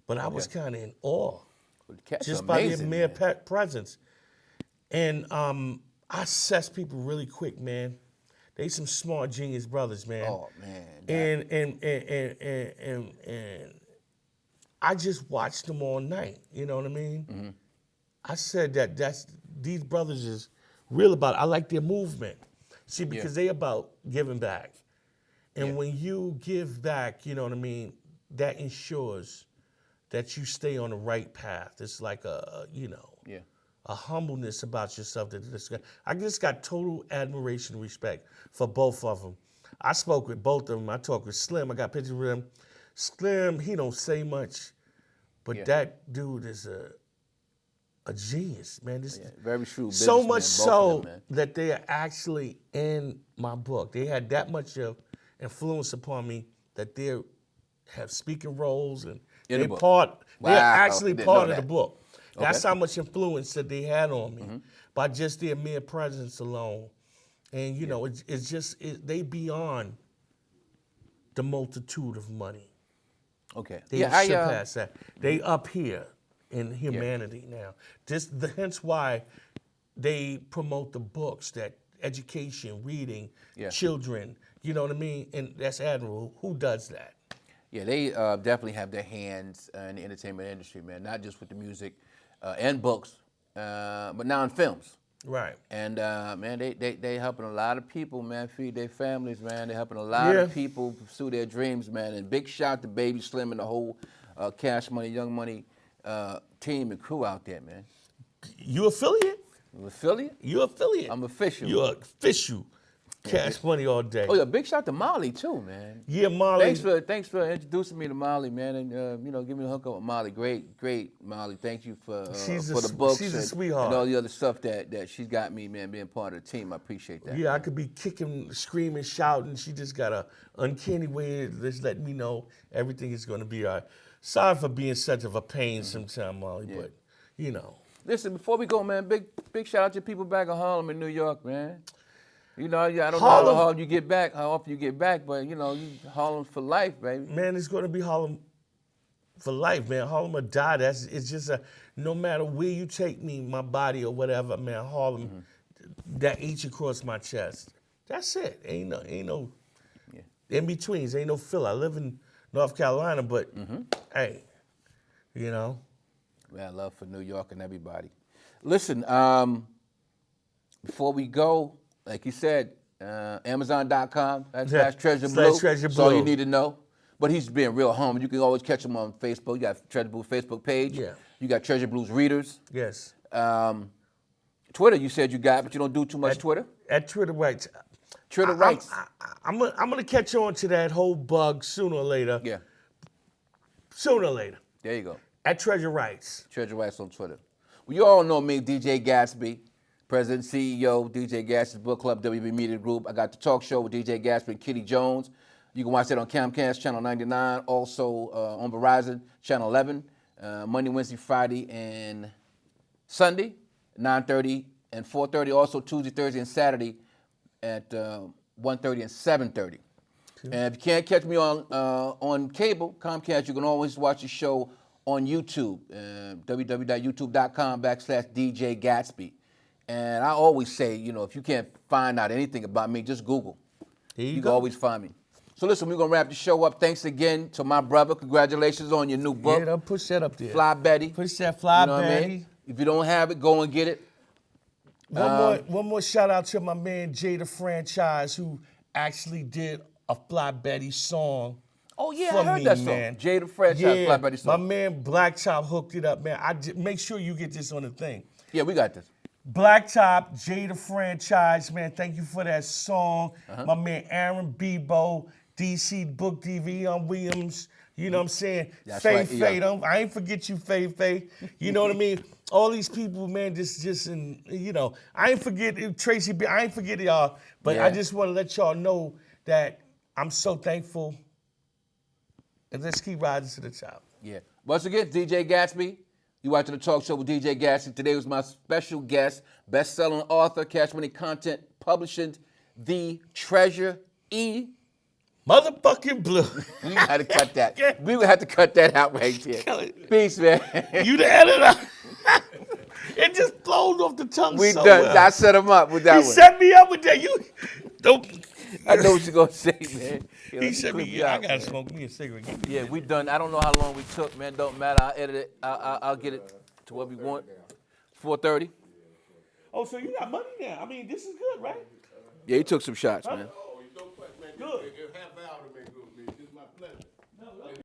but I was kind of in awe The cats just are by amazing, their mere man. presence. And I assess people really quick, man. They some smart, genius brothers, man. Oh man. And I just watched them all night. You know what I mean? I said that's these brothers is real about it. I like their movement. See, because they about giving back. And when you give back, you know what I mean, that ensures that you stay on the right path. It's like a humbleness about yourself. I just got total admiration and respect for both of them. I spoke with both of them. I talked with Slim. I got pictures with him. Slim, he don't say much, but that dude is a genius, man. Very shrewd businessman. So much so them, that they are actually in my book. They had that much of influence upon me that they have speaking roles and they're actually part of the book. That's how much influence that they had on me by just their mere presence alone. And you know, it's just they beyond the multitude of money. Okay. They surpass that. They up here in humanity now. Hence why they promote the books, that education, reading, children. You know what I mean? And that's admirable. Who does that? Yeah, they definitely have their hands in the entertainment industry, man. Not just with the music and books, but now in films. Right. And man, they helping a lot of people, man, feed their families, man. They're helping a lot of people pursue their dreams, man. And big shout to Baby Slim and the whole Cash Money, Young Money team and crew out there, man. You affiliate? You affiliate? You affiliate. I'm official. You're official. Cash Money all day. Oh yeah, big shout to Molly too, man. Yeah, Molly. Thanks for introducing me to Molly, man, and give me a hook up with Molly. Great Molly. Thank you for the books. She's a sweetheart. And all the other stuff that she's got me, man, being part of the team. I appreciate that. Yeah, man. I could be kicking, screaming, shouting. She just got a uncanny way of just letting me know everything is going to be all right. Sorry for being such of a pain sometimes, Molly, but you know. Listen, before we go, man, big shout out to people back in Harlem in New York, man. You know, I don't know how often you get back, but you know, Harlem for life, baby. Man, it's going to be Harlem for life, man. Harlem or die. It's just no matter where you take me, my body or whatever, man. Harlem, that eats across my chest. That's it. Ain't no in betweens. Ain't no filler. I live in North Carolina, but hey, you know. Man, love for New York and everybody. Listen, before we go. Like you said, Amazon.com, that's Treasure Blue. That's all you need to know. But he's being real humble. You can always catch him on Facebook. You got Treasure Blue Facebook page. Yeah. You got Treasure Blue's readers. Yes. Twitter, you said you got, but you don't do too much Twitter? At Twitter Rights. Twitter Rights. I'm gonna catch on to that whole bug sooner or later. Yeah. Sooner or later. There you go. At Treasure Rights. Treasure Rights on Twitter. Well, you all know me, DJ Gatsby. President, CEO, DJ Gatsby's Book Club, WB Media Group. I got the talk show with DJ Gatsby and Kitty Jones. You can watch that on Comcast, Channel 99, also on Verizon, Channel 11, Monday, Wednesday, Friday, and Sunday, 9:30 and 4:30. Also Tuesday, Thursday, and Saturday at 1:30 and 7:30. And if you can't catch me on cable, Comcast, you can always watch the show on YouTube, www.youtube.com/DJ Gatsby. And I always say, you know, if you can't find out anything about me, just Google. You can always find me. So listen, we're going to wrap the show up. Thanks again to my brother. Congratulations on your new book. Yeah, don't push that up there. Fly Betty. Push that Fly you know Betty. What I mean? If you don't have it, go and get it. One more shout out to my man Jada Franchise, who actually did a Fly Betty song. Oh yeah, I heard that song. Man. Jada Franchise, Fly Betty song. My man Blacktop hooked it up, man. Make sure you get this on the thing. Yeah, we got this. Blacktop, Jada Franchise, man, thank you for that song. My man Aaron Bebo, DC Book DV on Williams, you know what I'm saying? That's Faye right, Faye, I ain't forget you, Faye. You know what I mean? All these people, man, just in, you know, I ain't forget Tracy B, I ain't forget y'all, but I just want to let y'all know that I'm so thankful. And let's keep rising to the top. Yeah. Once again, DJ Gatsby. You watching the talk show with DJ Gatsby. Today was my special guest, best-selling author, Cash Money Content, publishing the Treasure E. Motherfucking Blue. We got to cut that. We would have to cut that out right there. Peace, man. You the editor. It just flowed off the tongue we so done. well. I set him up with that one. He set me up with that. You don't. I know what you're going to say, man. He said me, I got to smoke me a cigarette. Yeah, we done. I don't know how long we took, man. Don't matter. I'll edit it. I'll get it to what we want. 4:30. Oh, so you got money now. I mean, this is good, right? Yeah, he took some shots, man. Oh, you don't quite, man. Good. Half hour to